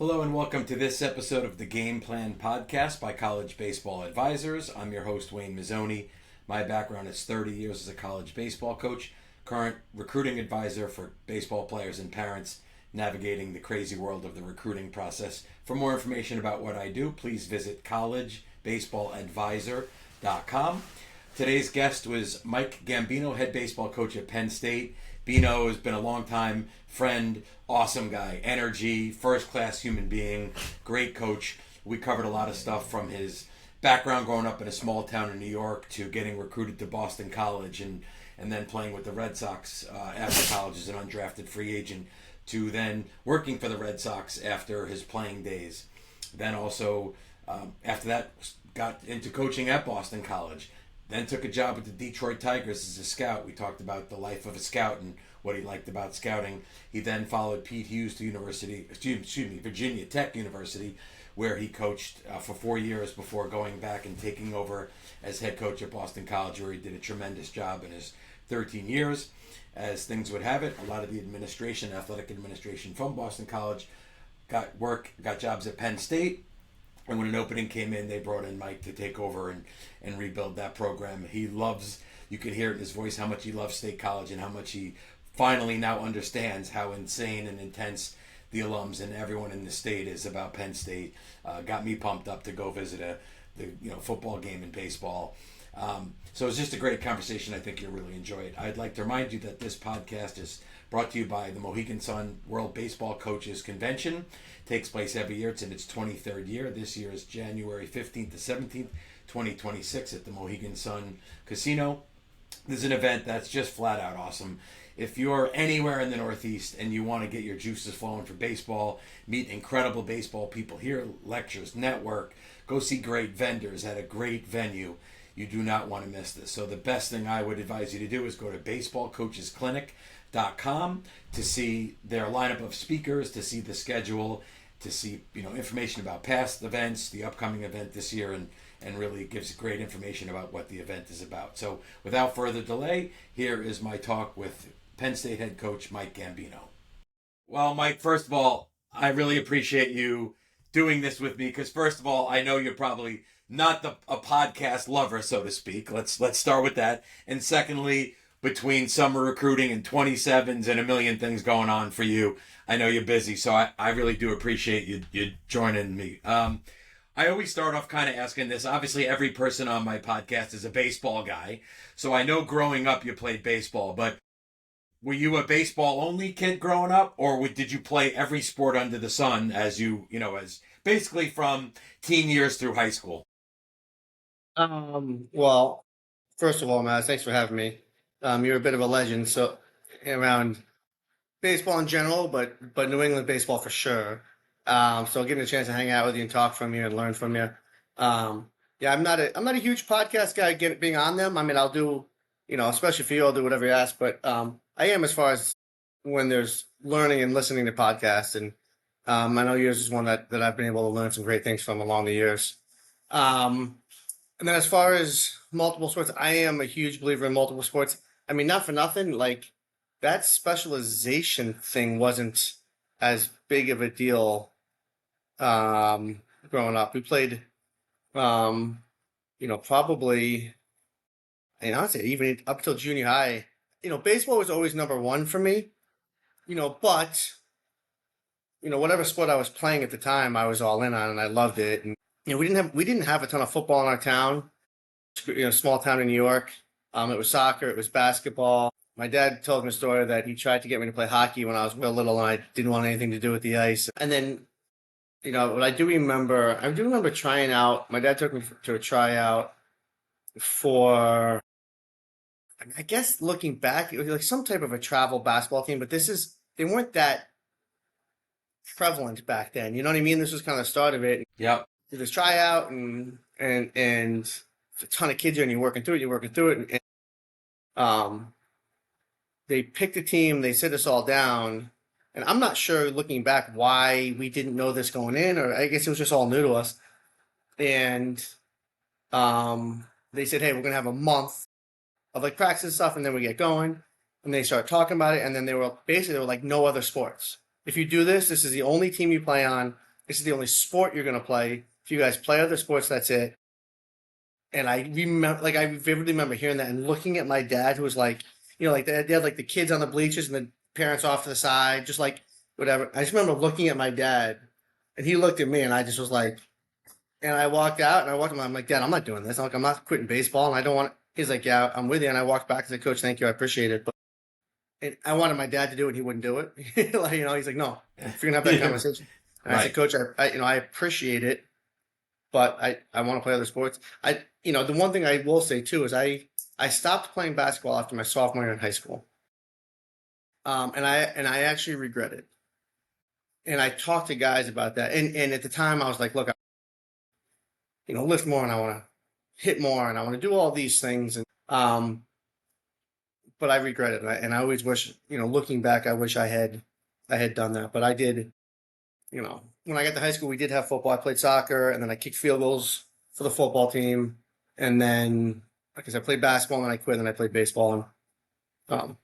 Hello and welcome to this episode of the Game Plan Podcast by College Baseball Advisors. I'm your host, Wayne Mazzoni. My background is 30 years as a college baseball coach, current recruiting advisor for baseball players and parents, navigating the crazy world of the recruiting process. For more information about what I do, please visit collegebaseballadvisor.com. Today's guest was Mike Gambino, head baseball coach at Penn State. Bino has been a longtime friend, awesome guy, energy, first-class human being, great coach. We covered a lot of stuff from his background growing up in a small town in New York to getting recruited to Boston College and then playing with the Red Sox after college as an undrafted free agent to then working for the Red Sox after his playing days. Then also, after that, got into coaching at Boston College. Then took a job with the Detroit Tigers as a scout. We talked about the life of a scout and what he liked about scouting. He then followed Pete Hughes to Virginia Tech University, where he coached for 4 years before going back and taking over as head coach at Boston College, where he did a tremendous job in his 13 years. As things would have it, a lot of the athletic administration from Boston College got jobs at Penn State. And when an opening came in, they brought in Mike to take over and rebuild that program. He loves, you can hear it in his voice, how much he loves State College and how much he finally now understands how insane and intense the alums and everyone in the state is about Penn State. Got me pumped up to go visit the football game and baseball. So it's just a great conversation. I think you'll really enjoy it. I'd like to remind you that this podcast is brought to you by the Mohegan Sun World Baseball Coaches Convention. Takes place every year. It's in its 23rd year. This year is January 15th to 17th, 2026 at the Mohegan Sun Casino. This is an event that's just flat out awesome. If you're anywhere in the Northeast and you want to get your juices flowing for baseball, meet incredible baseball people, hear lectures, network, go see great vendors at a great venue, you do not want to miss this. So the best thing I would advise you to do is go to baseballcoachesclinic.com to see their lineup of speakers, to see the schedule, to see information about past events, the upcoming event this year, and really gives great information about what the event is about. So without further delay, here is my talk with Penn State head coach Mike Gambino. Well, Mike, first of all, I really appreciate you doing this with me because first of all, I know you're probably not a podcast lover, so to speak. Let's start with that. And secondly, between summer recruiting and 27s and a million things going on for you, I know you're busy, so I really do appreciate you joining me. I always start off kind of asking this. Obviously, every person on my podcast is a baseball guy, so I know growing up you played baseball, but were you a baseball-only kid growing up, or did you play every sport under the sun as as basically from teen years through high school? Well, first of all, Matt, thanks for having me. You're a bit of a legend, so around baseball in general, but New England baseball for sure. So getting a chance to hang out with you and talk from you and learn from you. Yeah, I'm not a huge podcast guy. Being on them, I mean, I'll do, especially for you, I'll do whatever you ask. But I am as far as when there's learning and listening to podcasts, and I know yours is one that I've been able to learn some great things from along the years. And then as far as multiple sports, I am a huge believer in multiple sports. I mean, not for nothing, like that specialization thing wasn't as big of a deal growing up. We played, probably, and honestly, even up till junior high, baseball was always number one for me, but, whatever sport I was playing at the time, I was all in on and I loved it. And, we didn't have a ton of football in our town, small town in New York. It was soccer, it was basketball. My dad told me a story that he tried to get me to play hockey when I was real little and I didn't want anything to do with the ice. And then, what I do remember trying out, my dad took me to a tryout for, I guess looking back, it was like some type of a travel basketball team, but they weren't that prevalent back then. You know what I mean? This was kind of the start of it. Yeah. Did this tryout and a ton of kids here and you're working through it. And they picked a team, they sit us all down. And I'm not sure looking back why we didn't know this going in, or I guess it was just all new to us. And they said, hey, we're going to have a month of like practice and stuff, and then we get going. And they started talking about it, and then they were like, no other sports. If you do this, this is the only team you play on. This is the only sport you're gonna play. If you guys play other sports, that's it. And I remember, like, I vividly remember hearing that and looking at my dad, who was like, like they had like the kids on the bleachers and the parents off to the side, just like whatever. I just remember looking at my dad, and he looked at me, and I just was like, and I walked out, and I walked him. I'm like, Dad, I'm not doing this. I'm not quitting baseball, and I don't want. He's like, Yeah, I'm with you. And I walked back to the coach. Thank you, I appreciate it. But and I wanted my dad to do it, and he wouldn't do it. Like, he's like, No, if you're gonna have that conversation. And I said, Coach, I appreciate it, but I want to play other sports. The one thing I will say too is I stopped playing basketball after my sophomore year in high school, and I actually regret it. And I talked to guys about that, and at the time I was like, look, lift more, and I want to hit more, and I want to do all these things, and but I regret it, and I always wish, looking back, I wish I had done that, but I did. When I got to high school, we did have football. I played soccer, and then I kicked field goals for the football team, and then, like I said, I played basketball, and then I quit, and then I played baseball, and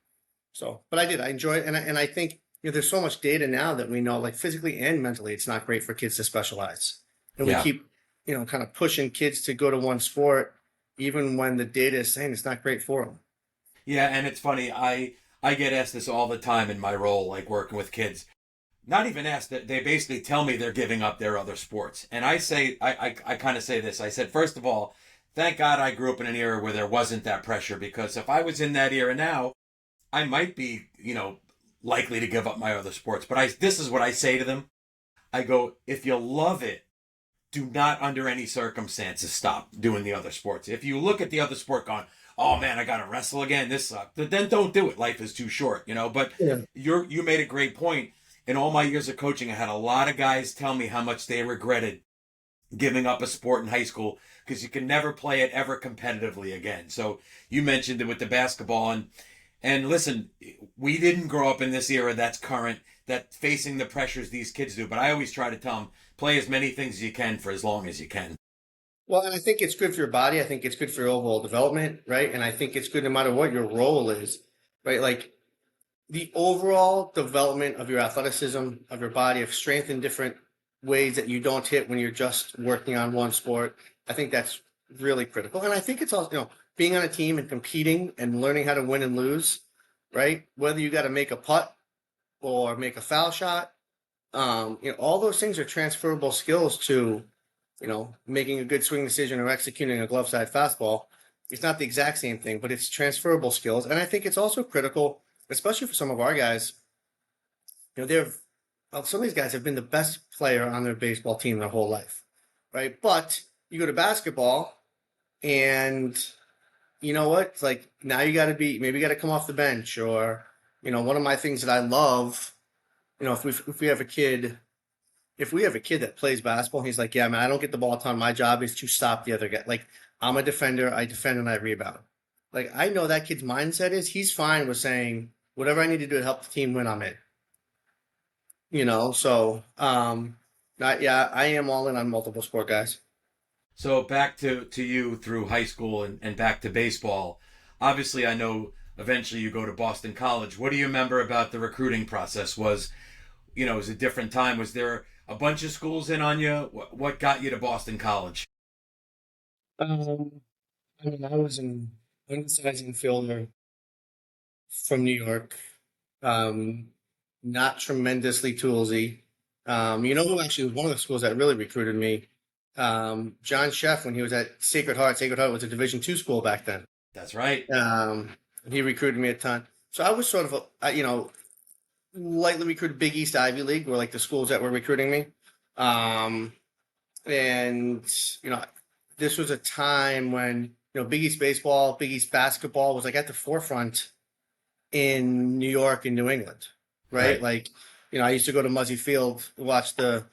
but I did. I enjoy it, and I think there's so much data now that we know, like physically and mentally, it's not great for kids to specialize, and we keep, kind of pushing kids to go to one sport, even when the data is saying it's not great for them. Yeah, and it's funny. I get asked this all the time in my role, like working with kids. Not even asked, that they basically tell me they're giving up their other sports. And I say, I kind of say this. I said, first of all, thank God I grew up in an era where there wasn't that pressure, because if I was in that era now, I might be, likely to give up my other sports. But this is what I say to them. I go, if you love it, do not under any circumstances stop doing the other sports. If you look at the other sport going, oh man, I got to wrestle again, this sucks, then don't do it. Life is too short, But you made a great point. In all my years of coaching, I had a lot of guys tell me how much they regretted giving up a sport in high school, because you can never play it ever competitively again. So you mentioned it with the basketball, and listen, we didn't grow up in this era that's current, that facing the pressures these kids do. But I always try to tell them, play as many things as you can for as long as you can. Well, and I think it's good for your body. I think it's good for your overall development, right? And I think it's good no matter what your role is, right? Like, the overall development of your athleticism, of your body, of strength in different ways that you don't hit when you're just working on one sport. I think that's really critical. And I think it's also, being on a team and competing and learning how to win and lose, right? Whether you got to make a putt or make a foul shot, all those things are transferable skills to, making a good swing decision or executing a glove side fastball. It's not the exact same thing, but it's transferable skills. And I think it's also critical, especially for some of our guys. Some of these guys have been the best player on their baseball team their whole life, right? But you go to basketball, and you know what? It's like, now you got to maybe you got to come off the bench, or one of my things that I love, if we have a kid. If we have a kid that plays basketball, he's like, yeah, man, I don't get the ball a ton. My job is to stop the other guy. Like, I'm a defender. I defend and I rebound. Like, I know that kid's mindset is he's fine with saying, whatever I need to do to help the team win, I'm in. So I am all in on multiple sport guys. So back to you through high school and back to baseball. Obviously, I know eventually you go to Boston College. What do you remember about the recruiting process? Was it was a different time? Was there a bunch of schools in on you? What got you to Boston College? I was an undersized infielder from New York. Not tremendously toolsy. Who actually was one of the schools that really recruited me? John Sheff, when he was at Sacred Heart. Sacred Heart was a Division II school back then. That's right. He recruited me a ton. So I was sort of, lightly recruited. Big East Ivy League were like the schools that were recruiting me. And, this was a time when, Big East baseball, Big East basketball was like at the forefront in New York and New England, right? Like, I used to go to Muzzy Field, watch the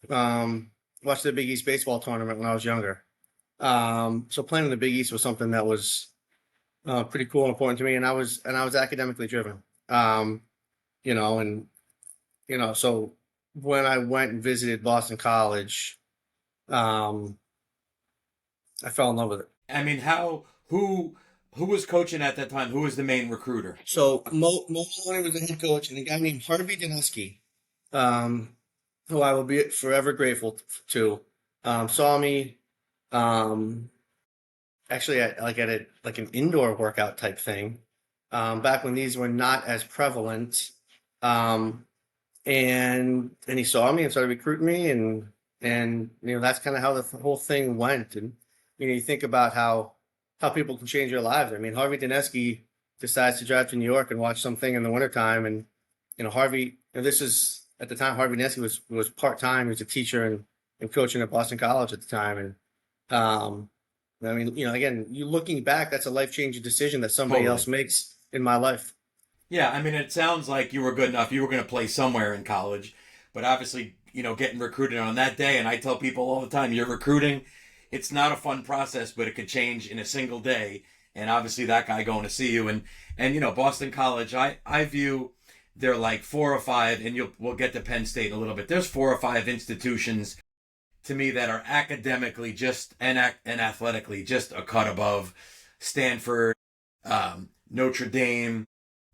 Big East baseball tournament when I was younger. So playing in the Big East was something that was pretty cool and important to me, and I was academically driven. So when I went and visited Boston College, I fell in love with it. I mean, who was coaching at that time? Who was the main recruiter? So Mo Maloney was the head coach, and a guy named Harvey Dineski. who I will be forever grateful to, saw me um, actually at a like an indoor workout type thing, back when these were not as prevalent. Um, and he saw me and started recruiting me, and that's kind of how the whole thing went. And you think about how people can change their lives. I mean, Harvey Dineski decides to drive to New York and watch something in the wintertime, and Harvey. This is at the time Harvey Dineski was part time. He was a teacher and coaching at Boston College at the time, and I mean, again, you looking back, that's a life changing decision that somebody Totally. else makes in my life. Yeah, I mean, it sounds like you were good enough. You were going to play somewhere in college, but obviously, getting recruited on that day. And I tell people all the time, you're recruiting. It's not a fun process, but it could change in a single day. And obviously, that guy going to see you, and Boston College, I view they're like four or five, and we'll get to Penn State in a little bit. There's four or five institutions to me that are academically just and athletically just a cut above Stanford, Notre Dame.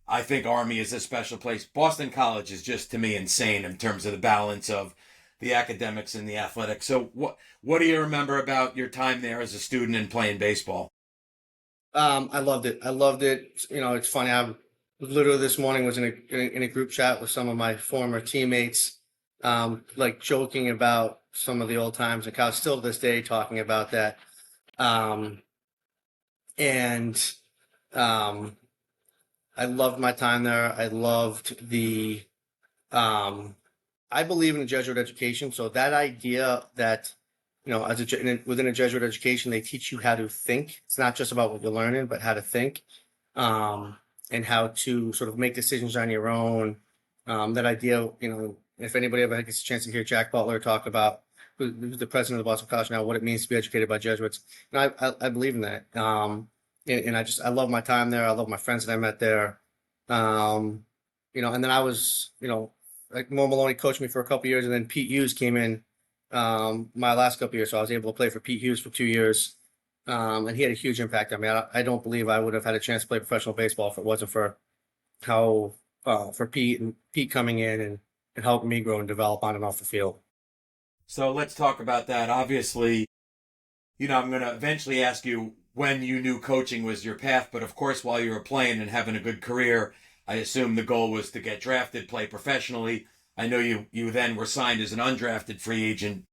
I think Army is a special place. Boston College is just to me insane in terms of the balance of the academics and the athletics. So what do you remember about your time there as a student and playing baseball? I loved it. I loved it. It's funny. I literally this morning was in a group chat with some of my former teammates, like joking about some of the old times and college. Still to this day, talking about that. Um, and um, I loved my time there. I loved the. Um, I believe in Jesuit education, so that idea that within a Jesuit education, they teach you how to think. It's not just about what you're learning, but how to think, and how to sort of make decisions on your own. That idea, if anybody ever gets a chance to hear Jack Butler talk about who's the president of Boston College now, what it means to be educated by Jesuits, and I believe in that. And I love my time there. I love my friends that I met there. Um, and then I was, like Mo Maloney coached me for a couple years, and then Pete Hughes came in my last couple years, so I was able to play for Pete Hughes for 2 years, and he had a huge impact on me. I don't believe I would have had a chance to play professional baseball if it wasn't for how for Pete coming in and helping me grow and develop on and off the field. So let's talk about that. Obviously, I'm going to eventually ask you when you knew coaching was your path, but of course, while you were playing and having a good career, I assume the goal was to get drafted, play professionally. I know you then were signed as an undrafted free agent.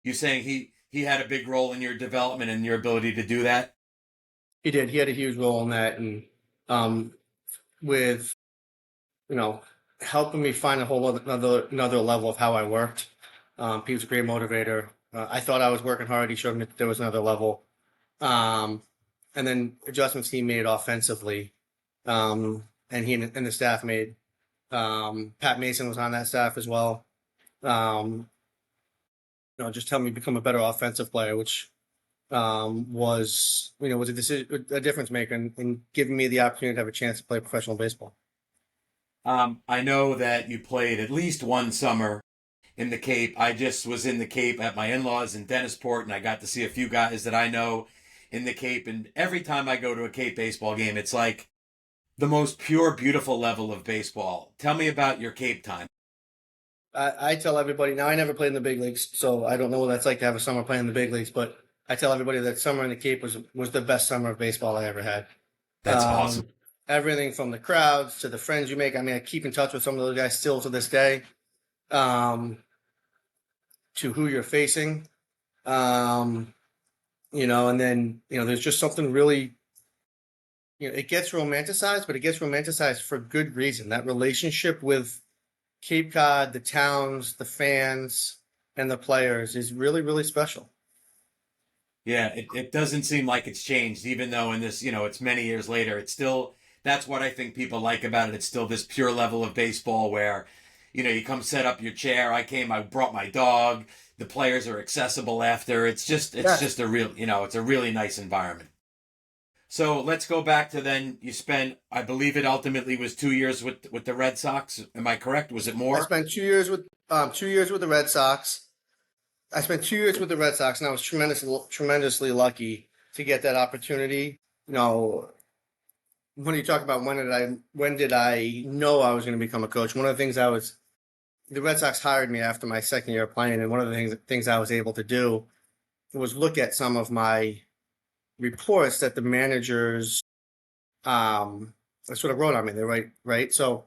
You saying he had a big role in your development and your ability to do that? He did. He had a huge role in that, and um, with you know helping me find a whole another level of how I worked. He was a great motivator. I thought I was working hard. He showed me that there was another level. Um, and then adjustments he made offensively, and he and the staff made. Pat Mason was on that staff as well. Um, just helped me become a better offensive player, which was a difference maker in giving me the opportunity to have a chance to play professional baseball. I know that you played at least one summer in the Cape. I just was in the Cape at my in-laws in Dennisport, and I got to see a few guys that I know in the Cape. And every time I go to a Cape baseball game, it's like the most pure, beautiful level of baseball. Tell me about your Cape time. I tell everybody now. I never played in the big leagues, so I don't know what that's like to have a summer playing in the big leagues. But I tell everybody that summer in the Cape was the best summer of baseball I ever had. That's awesome. Everything from the crowds to the friends you make. I mean, I keep in touch with some of those guys still to this day. Um, to who you're facing, um, and then there's just something really. It gets romanticized, but it gets romanticized for good reason. That relationship with Cape Cod, the towns, the fans, and the players is really, really special. Yeah, it doesn't seem like it's changed, even though in this, it's many years later. It's still, that's what I think people like about it. It's still this pure level of baseball where, you come set up your chair. I brought my dog. The players are accessible after. It's Yes. just a real, it's a really nice environment. So let's go back to then you spent, I believe it ultimately was 2 years with the Red Sox. Am I correct? Was it I more? spent 2 years with 2 years with the Red Sox. I spent 2 years with the Red Sox, and I was tremendously lucky to get that opportunity. You know, when you talk about when did I know I was going to become a coach? One of the things I was the Red Sox hired me after my second year of playing, and one of the things I was able to do was look at some of my reports that the managers sort of wrote on me. They right. So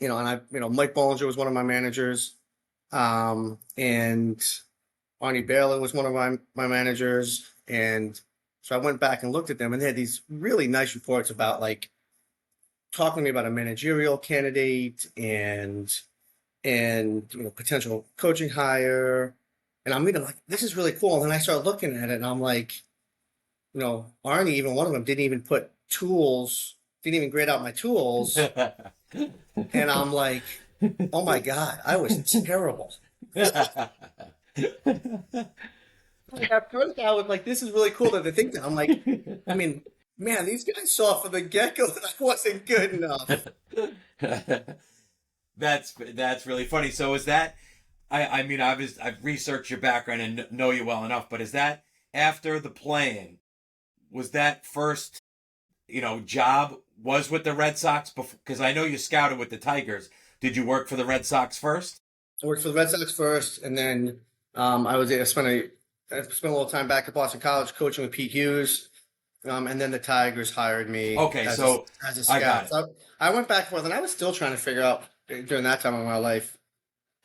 and Mike Bollinger was one of my managers, and Arnie Baylor was one of my managers, and so I went back and looked at them, and they had these really nice reports about like talking to me about a managerial candidate and potential coaching hire, and I'm reading like this is really cool, and then I start looking at it, and I'm like, Arnie, even one of them didn't even put tools, didn't even grade out my tools, and I'm like, oh my god, I was terrible. Like at first I was like, this is really cool that they think that. I'm like, I mean, man, these guys saw from the get-go that I wasn't good enough. That's really funny. So is that I mean I've researched your background and know you well enough, but is that after the playing? Was that first job was with the Red Sox before? Because I know you scouted with the Tigers. Did you work for the Red Sox first? I worked for the Red Sox first, and then I spent a little time back at Boston College coaching with Pete Hughes, and then the Tigers hired me Okay, so as a I got scout. it. So I went back and forth, and I was still trying to figure out during that time of my life,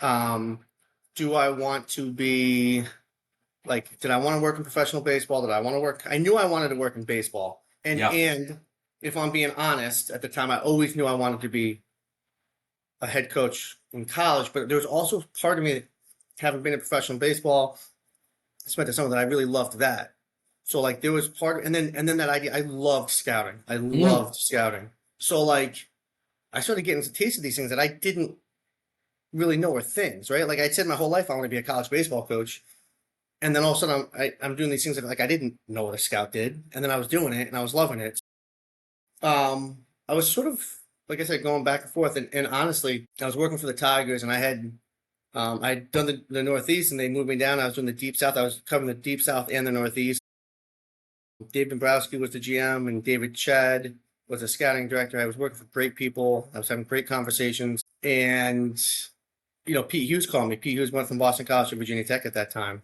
um, do I want to be like, did I want to work in professional baseball? Did I want to work? I knew I wanted to work in baseball, and Yep. if I'm being honest, at the time I always knew I wanted to be a head coach in college, but there was also part of me that having been in professional baseball, I spent the summer that I really loved that. So like there was and then that idea, I loved scouting. I Mm. loved scouting. So like I started getting a taste of these things that I didn't really know were things, right? Like I said my whole life I want to be a college baseball coach. And then all of a sudden I'm doing these things that like I didn't know what a scout did. And then I was doing it and I was loving it. I was sort of, like I said, going back and forth. And honestly, I was working for the Tigers and I'd done the Northeast and they moved me down. I was doing the Deep South. I was covering the Deep South and the Northeast. Dave Dombrowski was the GM and David Chad was the scouting director. I was working for great people. I was having great conversations. And, Pete Hughes called me. Pete Hughes went from Boston College to Virginia Tech at that time.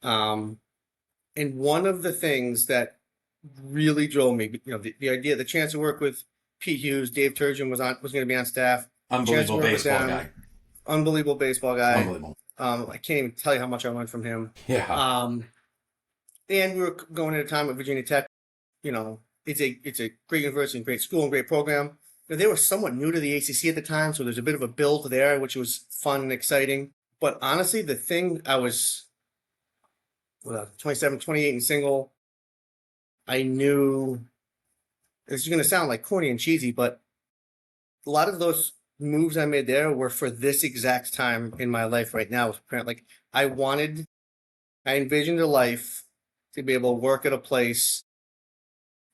Um, and one of the things that really drove me, the idea, the chance to work with Pete Hughes, Dave Turgeon was going to be on staff. Chance to Unbelievable work with baseball them, guy. unbelievable baseball guy. Unbelievable. I can't even tell you how much I learned from him. Yeah. Um, and we were going at a time at Virginia Tech. It's a great university, and great school, and great program. They were somewhat new to the ACC at the time, so there's a bit of a build there, which was fun and exciting. But honestly, the thing I was 27, 28 and single. I knew this is going to sound like corny and cheesy, but a lot of those moves I made there were for this exact time in my life right now. Like I envisioned a life to be able to work at a place,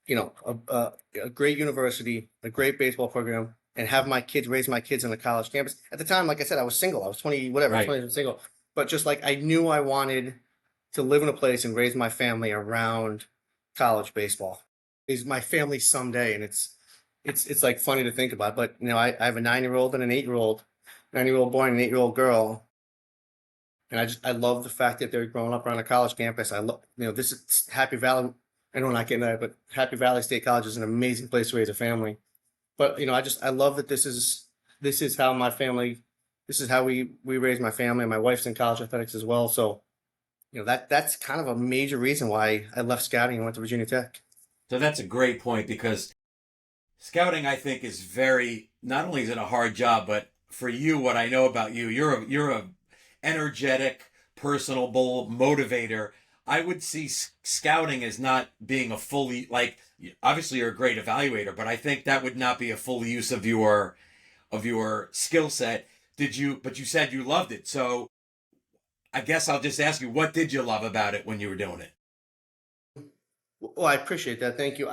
a great university, a great baseball program, and have raise my kids on the college campus. At the time, like I said, I was single. I was 20, whatever, Right. 20 single. But just like I knew I wanted to live in a place and raise my family around college baseball. Is my family someday, and it's like funny to think about. But I have a 9-year-old and an 8-year-old, 9-year-old boy and an 8-year-old girl, and I love the fact that they're growing up around a college campus. I love this is Happy Valley. I know we're not getting that, but Happy Valley State College is an amazing place to raise a family. But I love that this is how my family, this is how we raise my family. My wife's in college athletics as well, so that's kind of a major reason why I left scouting and went to Virginia Tech. So that's a great point because scouting, I think, is very. Not only is it a hard job, but for you, what I know about you, you're a energetic, personable motivator. I would see scouting as not being a fully like. Obviously, you're a great evaluator, but I think that would not be a full use of your skill set. Did you? But you said you loved it, so I guess I'll just ask you, what did you love about it when you were doing it? Well, I appreciate that. Thank you.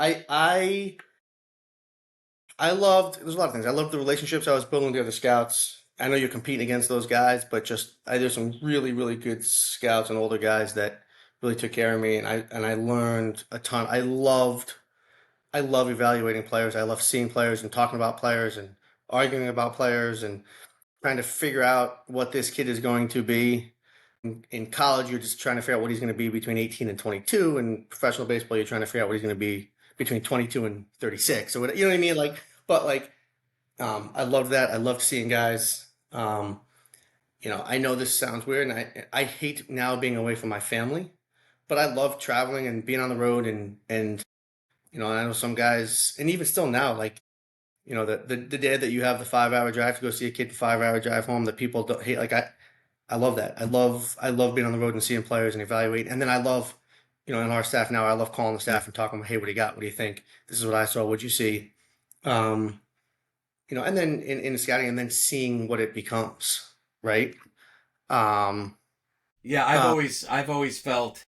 I loved. There's a lot of things. I loved the relationships I was building with the other scouts. I know you're competing against those guys, but there's some really really good scouts and older guys that really took care of me, and I learned a ton. I love evaluating players. I love seeing players and talking about players and arguing about players, and trying to figure out what this kid is going to be. In college, you're just trying to figure out what he's going to be between 18 and 22. In professional baseball, you're trying to figure out what he's going to be between 22 and 36. So, you know what I mean? I love that. I love seeing guys. I know this sounds weird, and I hate now being away from my family, but I love traveling and being on the road, and I know some guys, and even still now, like, the day that you have the 5 hour drive to go see a kid, the 5 hour drive home, that people don't hate. Like, I love that. I love being on the road and seeing players and evaluate. And then I love, in our staff now, I love calling the staff and talking about, hey, what do you got? What do you think? This is what I saw. What'd you see? And then in the scouting, and then seeing what it becomes, right? Um, Yeah, uh, I've always felt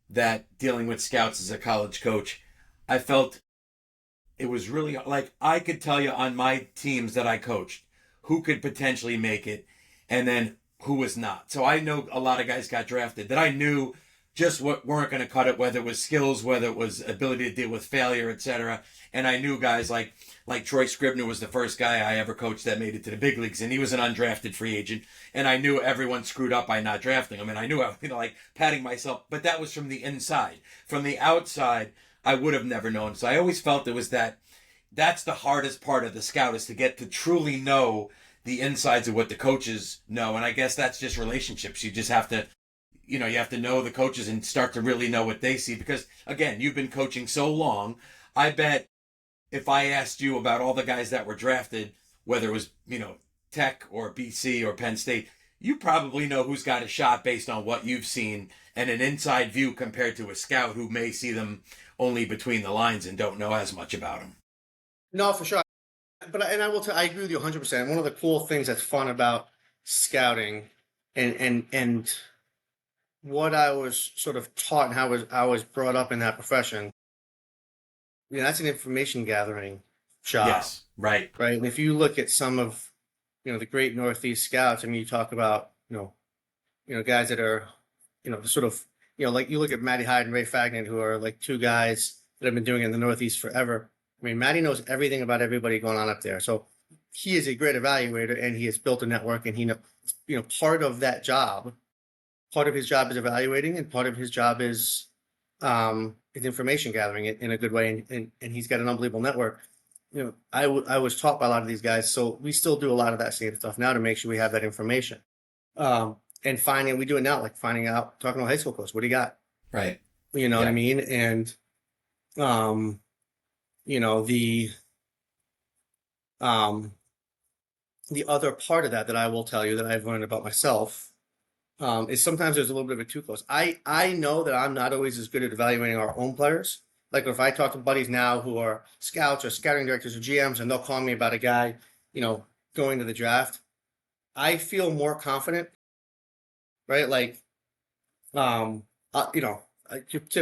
that dealing with scouts as a college coach, I felt it was really like I could tell you on my teams that I coached who could potentially make it and then who was not. So I know a lot of guys got drafted that I knew just what weren't going to cut it, whether it was skills, whether it was ability to deal with failure, etc. And I knew guys like Troy Scribner was the first guy I ever coached that made it to the big leagues, and he was an undrafted free agent. And I knew everyone screwed up by not drafting him, and I knew I, like patting myself. But that was from the inside. From the outside, I would have never known. So I always felt it was that's the hardest part of the scout, is to get to truly know the insides of what the coaches know. And I guess that's just relationships. You just have to, you have to know the coaches and start to really know what they see. Because again, you've been coaching so long. I bet if I asked you about all the guys that were drafted, whether it was, Tech or BC or Penn State, you probably know who's got a shot based on what you've seen and an inside view compared to a scout who may see them only between the lines and don't know as much about them. no, for sure. And I will I agree with you 100%. One of the cool things that's fun about scouting, and what I was sort of taught, and how I was brought up in that profession, that's an information gathering job, Yes, right. right? And if you look at some of, the great Northeast scouts, I mean, you talk about, guys that are, sort of, like you look at Matty Hyde and Ray Fagnan, who are like two guys that have been doing it in the Northeast forever. I mean, Matty knows everything about everybody going on up there. So he is a great evaluator, and he has built a network, and part of that job, part of his job is evaluating, and part of his job is information gathering it in a good way. And he's got an unbelievable network. I was taught by a lot of these guys. So we still do a lot of that same stuff now to make sure we have that information. And we do it now, like finding out, talking to a high school coach, what do you got? Right. You know what I mean? And, the other part of that I will tell you that I've learned about myself, is sometimes there's a little bit of a too close. I know that I'm not always as good at evaluating our own players. Like if I talk to buddies now who are scouts or scouting directors or GMs, and they'll call me about a guy, going to the draft, I feel more confident, right? Like, to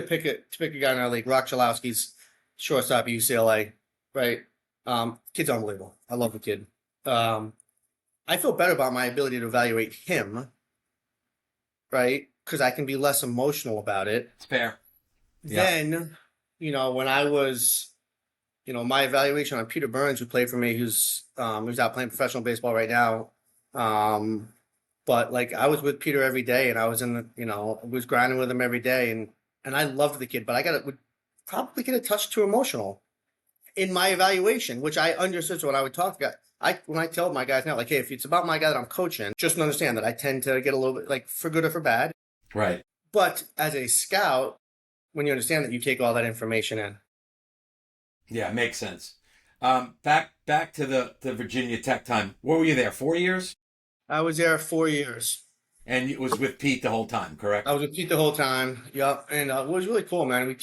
pick a guy in our league, Rock Chalowski's shortstop at UCLA, right? Kid's unbelievable. I love the kid. I feel better about my ability to evaluate him, right? Because I can be less emotional about it. It's fair. Yeah. Then, when I was, my evaluation on Peter Burns, who played for me, who's out playing professional baseball right now. But like I was with Peter every day, and I was I was grinding with him every day, and I loved the kid, but would probably get a touch too emotional in my evaluation, which I understood. So when I would talk to guys, when I tell my guys now, like, hey, if it's about my guy that I'm coaching, just understand that I tend to get a little bit, like, for good or for bad. Right. But as a scout, when you understand that, you take all that information in. Yeah, makes sense. Back to the Virginia Tech time. Where were you there? 4 years? I was there 4 years. And it was with Pete the whole time, correct? I was with Pete the whole time. Yep. And it was really cool, man. It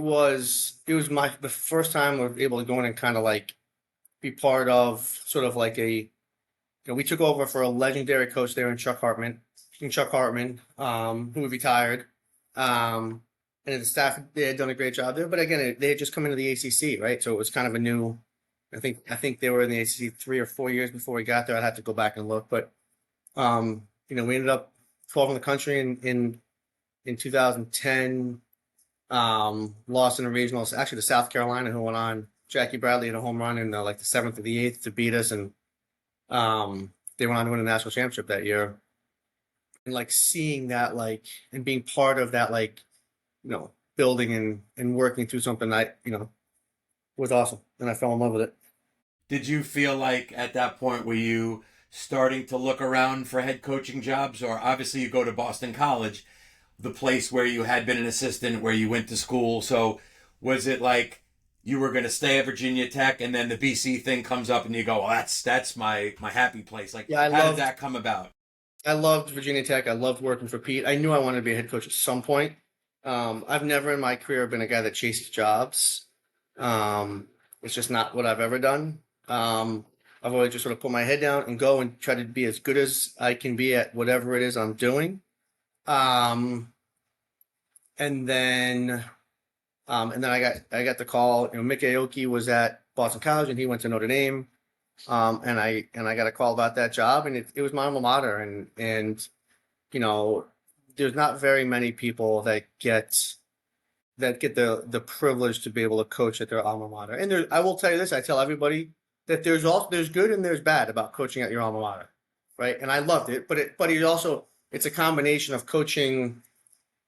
was the first time we were able to go in and kind of like be part of sort of like we took over for a legendary coach there in Chuck Hartman, who retired. And the staff, they had done a great job there, but again, they had just come into the ACC, right? So it was kind of a new. I think they were in the ACC 3 or 4 years before we got there. I'd have to go back and look, but we ended up 12th in the country in 2010. Lost in the regionals, actually to South Carolina, who went on Jackie Bradley hit a home run in like the seventh or the eighth to beat us, and they went on to win a national championship that year. And like seeing that, like, and being part of that, like, building and working through something, was awesome, and I fell in love with it. Did you feel like at that point were you starting to look around for head coaching jobs, or obviously you go to Boston College, the place where you had been an assistant, where you went to school? So was it like you were going to stay at Virginia Tech, and then the BC thing comes up, and you go, "Well, that's my happy place." Like, Yeah, how did that come about? I loved Virginia Tech. I loved working for Pete. I knew I wanted to be a head coach at some point. I've never in my career been a guy that chased jobs. It's just not what I've ever done. I've always just sort of put my head down and go and try to be as good as I can be at whatever it is I'm doing. Um, and then, I got the call. Mick Aoki was at Boston College and he went to Notre Dame. And I got a call about that job, and it was my alma mater, and you know, there's not very many people that get the privilege to be able to coach at their alma mater. And I will tell you this, I tell everybody that there's good and there's bad about coaching at your alma mater, right? And I loved it, it's a combination of coaching.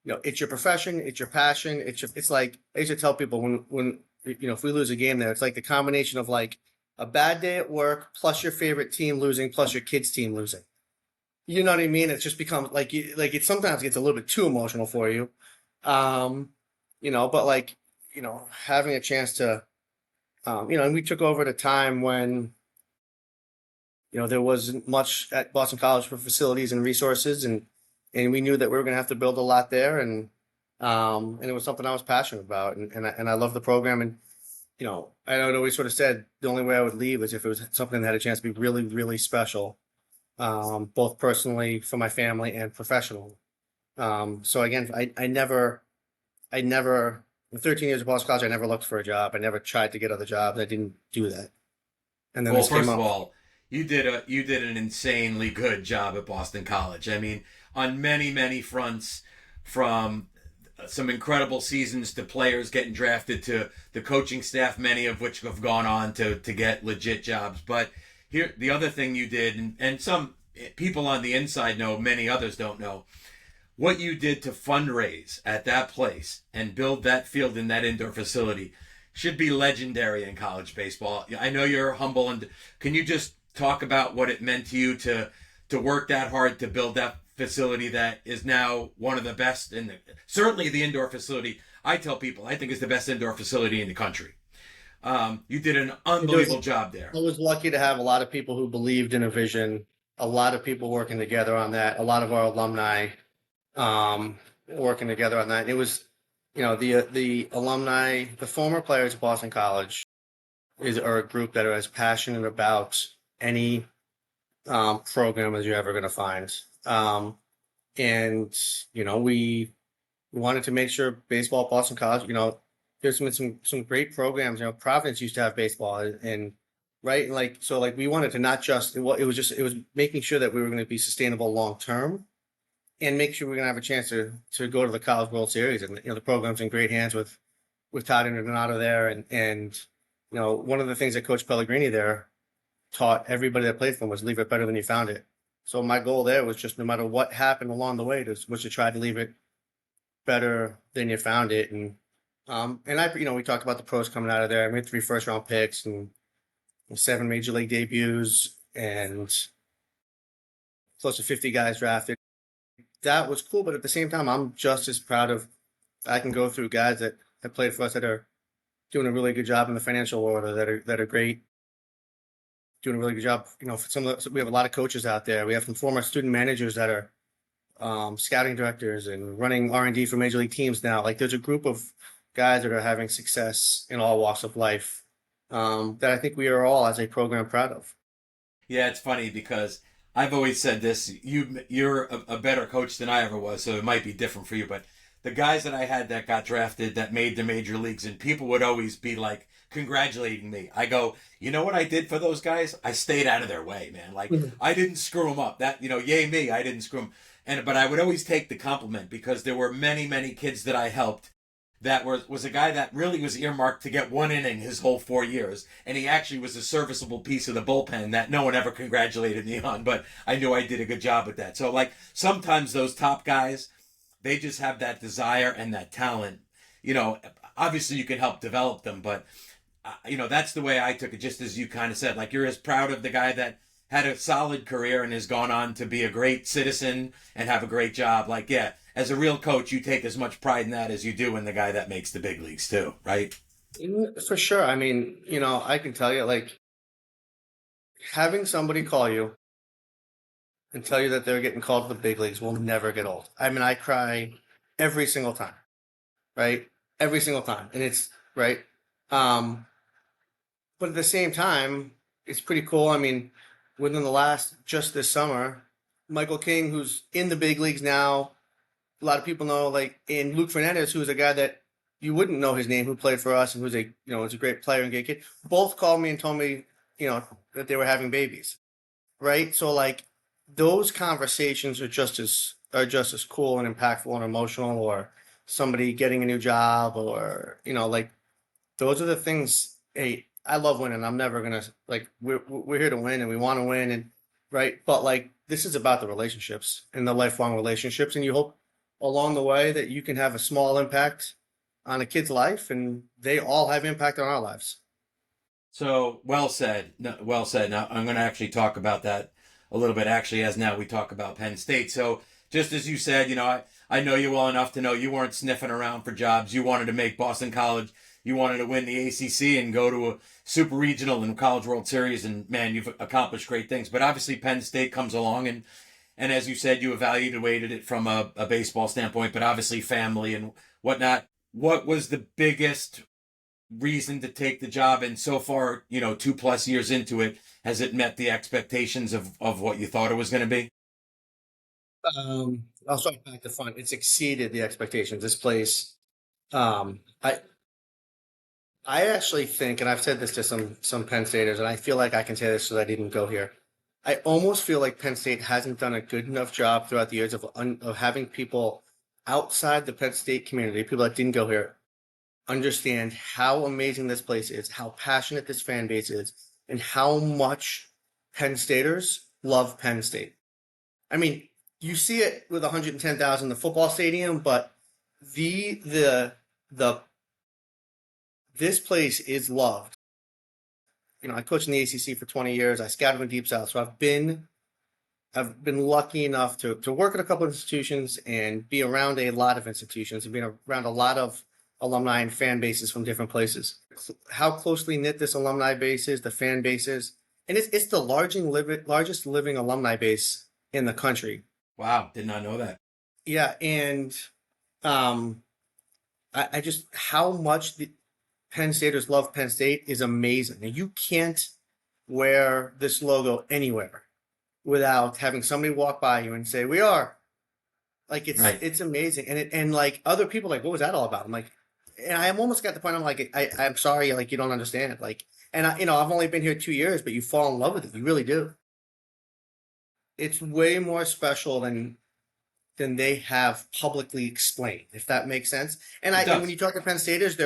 It's your profession, it's your passion, it's like I used to tell people when if we lose a game there, it's like the combination of like a bad day at work plus your favorite team losing plus your kids' team losing. You know what I mean? It's just become like it sometimes gets a little bit too emotional for you. Um, but like, having a chance to and we took over at a time when, there wasn't much at Boston College for facilities and resources, and we knew that we were going to have to build a lot there, and it was something I was passionate about, and I love the program, and I had always sort of said the only way I would leave is if it was something that had a chance to be really, really special, both personally for my family and professionally. So again, I never, in 13 years of Boston College, I never looked for a job. I never tried to get other jobs. I didn't do that. And then Well, this came first of up. all, you did an insanely good job at Boston College. I mean, on many fronts, from some incredible seasons to players getting drafted to the coaching staff, many of which have gone on to get legit jobs. But here, the other thing you did, and some people on the inside know, many others don't know, what you did to fundraise at that place and build that field in that indoor facility should be legendary in college baseball. I know you're humble, and can you just talk about what it meant to you to work that hard to build that facility that is now one of the best certainly the indoor facility. I tell people I think is the best indoor facility in the country. You did an unbelievable job there. I was lucky to have a lot of people who believed in a vision, a lot of people working together on that, a lot of our alumni working together on that. It was, the alumni, the former players of Boston College are a group that are as passionate about any program as you're ever going to find. And we wanted to make sure baseball at Boston College, there's been some great programs. Providence used to have baseball, and right, like so, like we wanted to not just it was making sure that we were going to be sustainable long term, and make sure we're going to have a chance to go to the College World Series. And the program's in great hands with Todd and Donato there, and one of the things that Coach Pellegrini there taught everybody that played for him was leave it better than you found it. So my goal there was just no matter what happened along the way, was to try to leave it better than you found it. And we talked about the pros coming out of there. I made 3 first-round picks and 7 major league debuts and close to 50 guys drafted. That was cool, but at the same time, I'm just as proud of I can go through guys that have played for us that are doing a really good job in the financial world, or that are great, doing a really good job. We have a lot of coaches out there. We have some former student managers that are scouting directors and running R&D for major league teams now. Like there's a group of guys that are having success in all walks of life that I think we are all as a program proud of. Yeah, it's funny because I've always said this. You're a better coach than I ever was, so it might be different for you. But the guys that I had that got drafted, that made the major leagues, and people would always be like congratulating me. I go, you know what I did for those guys? I stayed out of their way, man. Like I didn't screw them up. That yay me, I didn't screw them. But I would always take the compliment because there were many kids that I helped that was a guy that really was earmarked to get one inning his whole 4 years, and he actually was a serviceable piece of the bullpen that no one ever congratulated me on, but I knew I did a good job with that. So like sometimes those top guys, they just have that desire and that talent. You know, obviously you can help develop them, but that's the way I took it. Just as you kind of said, like you're as proud of the guy that had a solid career and has gone on to be a great citizen and have a great job. Like, yeah, as a real coach, you take as much pride in that as you do in the guy that makes the big leagues too, right? For sure. I mean, I can tell you, like, having somebody call you and tell you that they're getting called to the big leagues will never get old. I mean, I cry every single time, right? Every single time. And it's right. Um, but at the same time, it's pretty cool. I mean, within the last, just this summer, Michael King, who's in the big leagues now, a lot of people know, like, in Luke Fernandez, who's a guy that you wouldn't know his name, who played for us and who's was a great player and great kid, both called me and told me, that they were having babies, right? So like those conversations are just as cool and impactful and emotional, or somebody getting a new job, or like those are the things. Hey, I love winning. I'm never gonna like we're here to win and we want to win, and right. But like this is about the relationships and the lifelong relationships, and you hope along the way that you can have a small impact on a kid's life, and they all have impact on our lives. So well said. No, well said. Now I'm going to actually talk about that a little bit. Actually, as now we talk about Penn State. So just as you said, I know you well enough to know you weren't sniffing around for jobs. You wanted to make Boston College. You wanted to win the ACC and go to a super regional and College World Series. And man, you've accomplished great things. But obviously, Penn State comes along, and as you said, you evaluated it from a baseball standpoint, but obviously family and whatnot. What was the biggest reason to take the job? And so far, 2+ years into it, has it met the expectations of what you thought it was going to be? I'll start back to front. It's exceeded the expectations. This place, um, I I actually think, and I've said this to some Penn Staters, and I feel like I can say this because I didn't go here. I almost feel like Penn State hasn't done a good enough job throughout the years of having people outside the Penn State community, people that didn't go here, understand how amazing this place is, how passionate this fan base is, and how much Penn Staters love Penn State. I mean, you see it with 110,000 in the football stadium, but the this place is loved. I coached in the ACC for 20 years. I scouted in Deep South, so I've been lucky enough to work at a couple of institutions and be around a lot of institutions and being around a lot of alumni and fan bases from different places. How closely knit this alumni base is, the fan bases, and it's the largest living alumni base in the country. Wow, did not know that. Yeah, and um, I just how much the Penn Staters love Penn State is amazing. And you can't wear this logo anywhere without having somebody walk by you and say, "We are." Like Right. it's amazing, and like other people like, "What was that all about?" I'm like, and I'm almost got the point. I'm like, I'm sorry, like you don't understand. Like, and I've only been here 2 years, but you fall in love with it. You really do. It's way more special than they have publicly explained, if that makes sense. It And when does. you talk to Penn Staters, they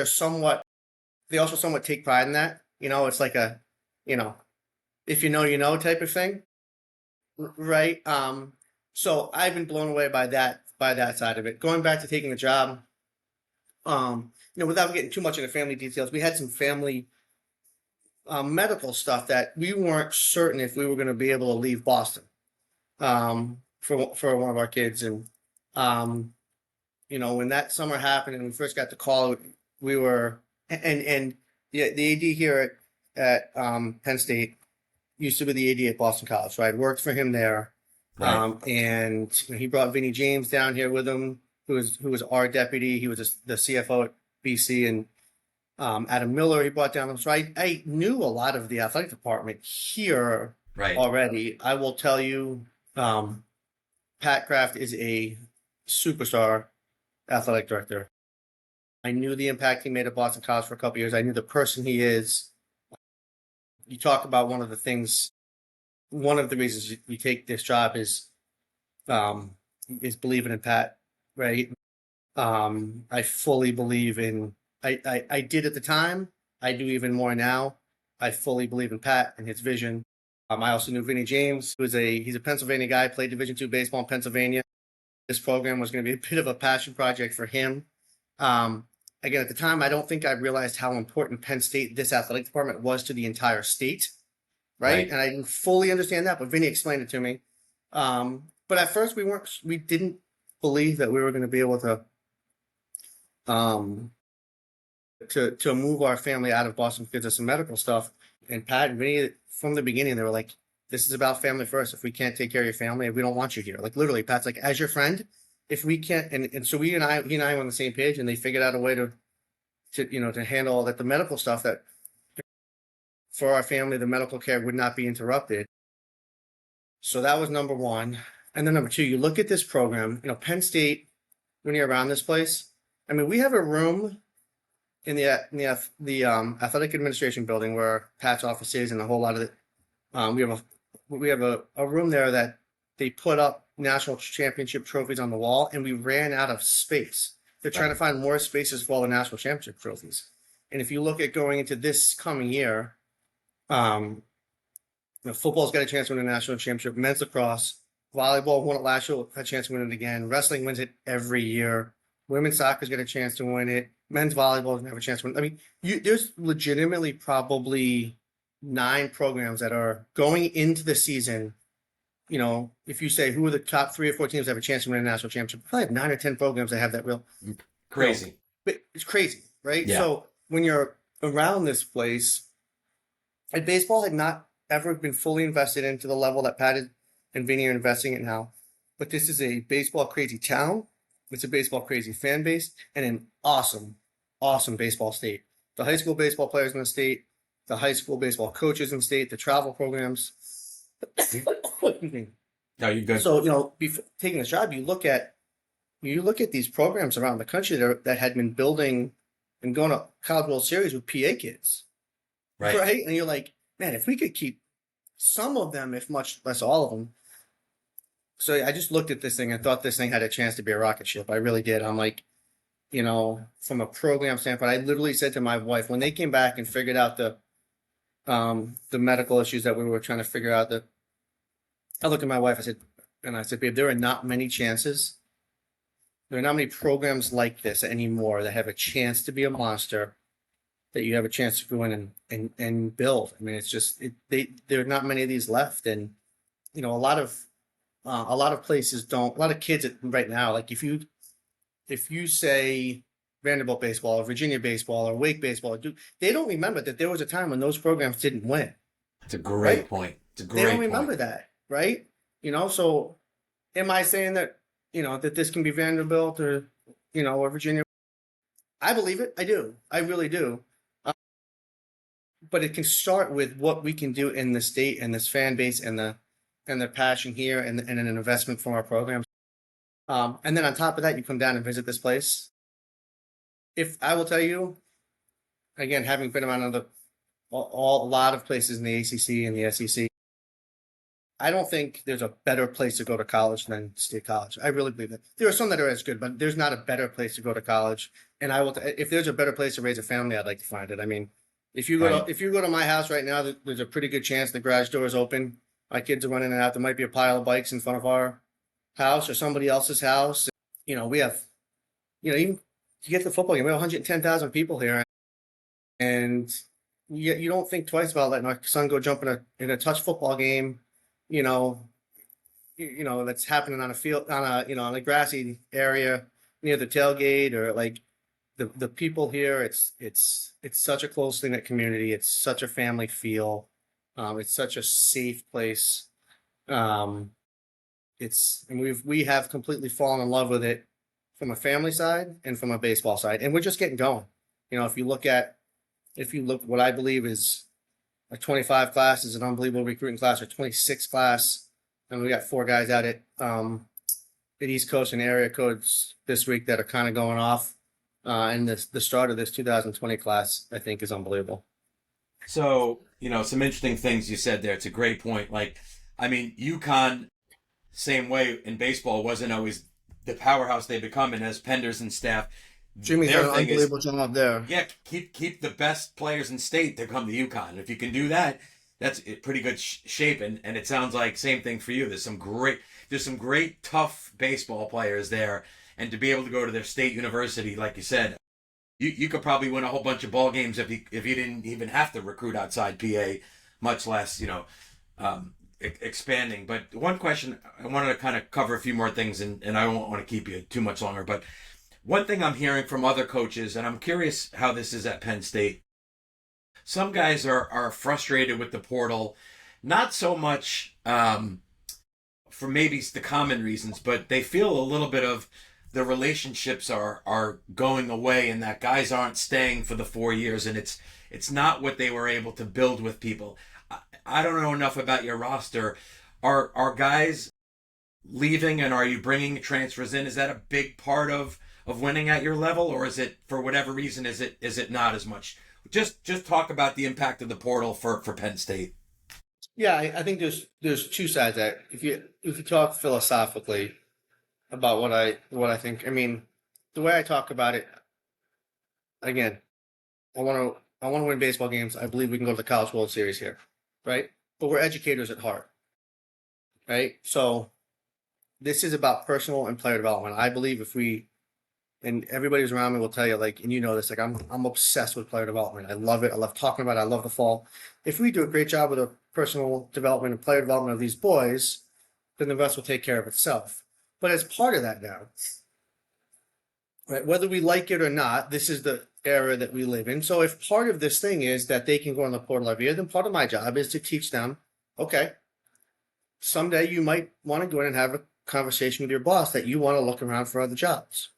also somewhat take pride in that. It's like you know, if you know, you know type of thing, right? So I've been blown away by that side of it. Going back to taking the job, without getting too much into family details, we had some family medical stuff that we weren't certain if we were going to be able to leave Boston for one of our kids, and um, when that summer happened and we first got the call, we were and the AD here at Penn State used to be the AD at Boston College, so I worked for him there. Right. And he brought Vinny James down here with him, who was our deputy. He was the CFO at BC, and Adam Miller he brought down him. So I knew a lot of the athletic department here Right. already. I will tell you, um, Pat Kraft is a superstar athletic director. I knew the impact he made at Boston College for a couple years. I knew the person he is. You talk about one of the reasons you take this job is believing in Pat, right? I fully believe in, I did at the time. I do even more now. I fully believe in Pat and his vision. I also knew Vinny James, he's a Pennsylvania guy, played Division II baseball in Pennsylvania. This program was going to be a bit of a passion project for him. Um, Again, at the time, I don't think I realized how important Penn State, this athletic department, was to the entire state, right? Right. And I didn't fully understand that, but Vinny explained it to me. But at first, we didn't believe that we were going to be able um, to move our family out of Boston because of some medical stuff. And Pat and Vinny, from the beginning, they were like, "This is about family first. If we can't take care of your family, we don't want you here." Like literally, Pat's like, "As your friend, if we can't," and so he and I were on the same page, and they figured out a way to handle that the medical stuff that for our family, the medical care would not be interrupted. So that was number one. And then number two, you look at this program, Penn State, when you're around this place, I mean, we have a room in the athletic administration building where Pat's office is, and a whole lot of it. We have a room there that they put up national championship trophies on the wall, and we ran out of space. They're trying to find more spaces for all the national championship trophies. And if you look at going into this coming year, football's got a chance to win a national championship. Men's lacrosse, volleyball won it last year, had a chance to win it again. Wrestling wins it every year. Women's soccer's got a chance to win it. Men's volleyball doesn't have a chance to win. I mean, there's legitimately probably 9 programs that are going into the season. If you say who are the top 3 or 4 teams that have a chance to win a national championship, probably have 9 or 10 programs that have that real Crazy. But it's crazy, right? Yeah. So when you're around this place, and baseball had not ever been fully invested into the level that Pat and Vinny are investing it now. But this is a baseball crazy town. It's a baseball crazy fan base and an awesome, awesome baseball state. The high school baseball players in the state, the high school baseball coaches in the state, the travel programs. No, you're good. So, before taking a job, you look at these programs around the country that had been building and going to College World Series with PA kids. Right. And you're like, man, if we could keep some of them, if much less all of them. So I just looked at this thing and thought this thing had a chance to be a rocket ship. I really did. I'm like, from a program standpoint, I literally said to my wife when they came back and figured out the medical issues that we were trying to figure out, I looked at my wife, I said, babe, there are not many chances. There are not many programs like this anymore that have a chance to be a monster, that you have a chance to go in and build. I mean, it's just there are not many of these left, and a lot of places don't. A lot of kids right now, like if you say Vanderbilt baseball or Virginia baseball or Wake baseball, they don't remember that there was a time when those programs didn't win. It's a great point. They don't remember that, right? So am I saying that that this can be Vanderbilt or or Virginia? I believe it. I do. I really do. But it can start with what we can do in the state and this fan base and the passion here and an investment from our programs. And then on top of that, you come down and visit this place. If I will tell you, again, having been around a lot of places in the ACC and the SEC, I don't think there's a better place to go to college than State College. I really believe that. There are some that are as good, but there's not a better place to go to college. And if there's a better place to raise a family, I'd like to find it. I mean, if you go to my house right now, there's a pretty good chance the garage door is open. My kids are running in and out. There might be a pile of bikes in front of our house or somebody else's house. We have, even to get to the football game, we have 110,000 people here, and you don't think twice about letting our son go jump in a touch football game. That's happening on a field, on a grassy area near the tailgate, or like the people here. It's such a close knit community. It's such a family feel. It's such a safe place. And we have completely fallen in love with it from a family side and from a baseball side, and we're just getting going. If you look what I believe is a 25 class is an unbelievable recruiting class, or 26 class. And we got 4 guys out at East Coast and area codes this week that are kind of going off. And the start of this 2020 class, I think, is unbelievable. So, some interesting things you said there. It's a great point. Like, I mean, UConn, same way in baseball, wasn't always the powerhouse they become, and as Penders and staff, Jimmy's their done an thing is, unbelievable job there. yeah, keep the best players in state to come to UConn. If you can do that, that's pretty good shape. And it sounds like same thing for you. There's some great tough baseball players there, and to be able to go to their state university, like you said, you could probably win a whole bunch of ball games if you didn't even have to recruit outside PA, much less expanding. But one question, I wanted to kind of cover a few more things, and I don't want to keep you too much longer, but one thing I'm hearing from other coaches, and I'm curious how this is at Penn State, some guys are frustrated with the portal, not so much for maybe the common reasons, but they feel a little bit of the relationships are going away, and that guys aren't staying for the 4 years, and it's not what they were able to build with people. I don't know enough about your roster. Are guys leaving, and are you bringing transfers in? Is that a big part of winning at your level, or is it, for whatever reason, is it not as much? Just talk about the impact of the portal for Penn State. Yeah, I think there's two sides to that. If you talk philosophically about what I think, I mean, the way I talk about it, again, I want to win baseball games. I believe we can go to the College World Series here, right? But we're educators at heart, right? So this is about personal and player development. I believe if we, and everybody who's around me will tell you, like, and you know this, like I'm obsessed with player development. I love it. I love talking about it. I love the fall. If we do a great job with the personal development and player development of these boys, then the rest will take care of itself. But as part of that now, right, whether we like it or not, this is the era that we live in. So if part of this thing is that they can go on the portal every year, then part of my job is to teach them, okay, someday you might want to go in and have a conversation with your boss that you want to look around for other jobs.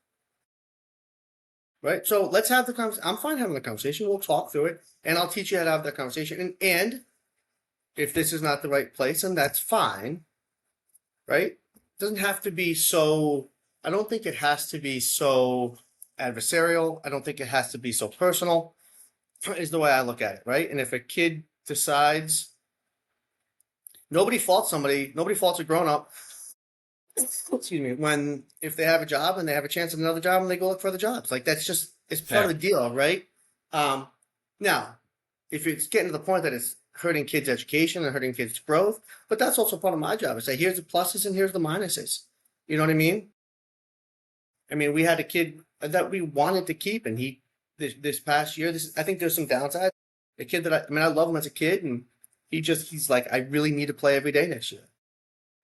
Right? So let's have the conversation. I'm fine having the conversation. We'll talk through it, and I'll teach you how to have that conversation. And if this is not the right place, then that's fine. Right? It doesn't have to be so, I don't think it has to be so adversarial. I don't think it has to be so personal, is the way I look at it. Right? And if a kid decides, nobody faults a grown up, excuse me, when if they have a job and they have a chance at another job and they go look for other jobs. Like that's just, it's part of the deal, right? Now, if it's getting to the point that it's hurting kids' education and hurting kids' growth, but that's also part of my job, is say here's the pluses and here's the minuses. You know what I mean? I mean, we had a kid that we wanted to keep, and he this past year, I think there's some downside. A kid that I love him as a kid, and he's like, I really need to play every day next year.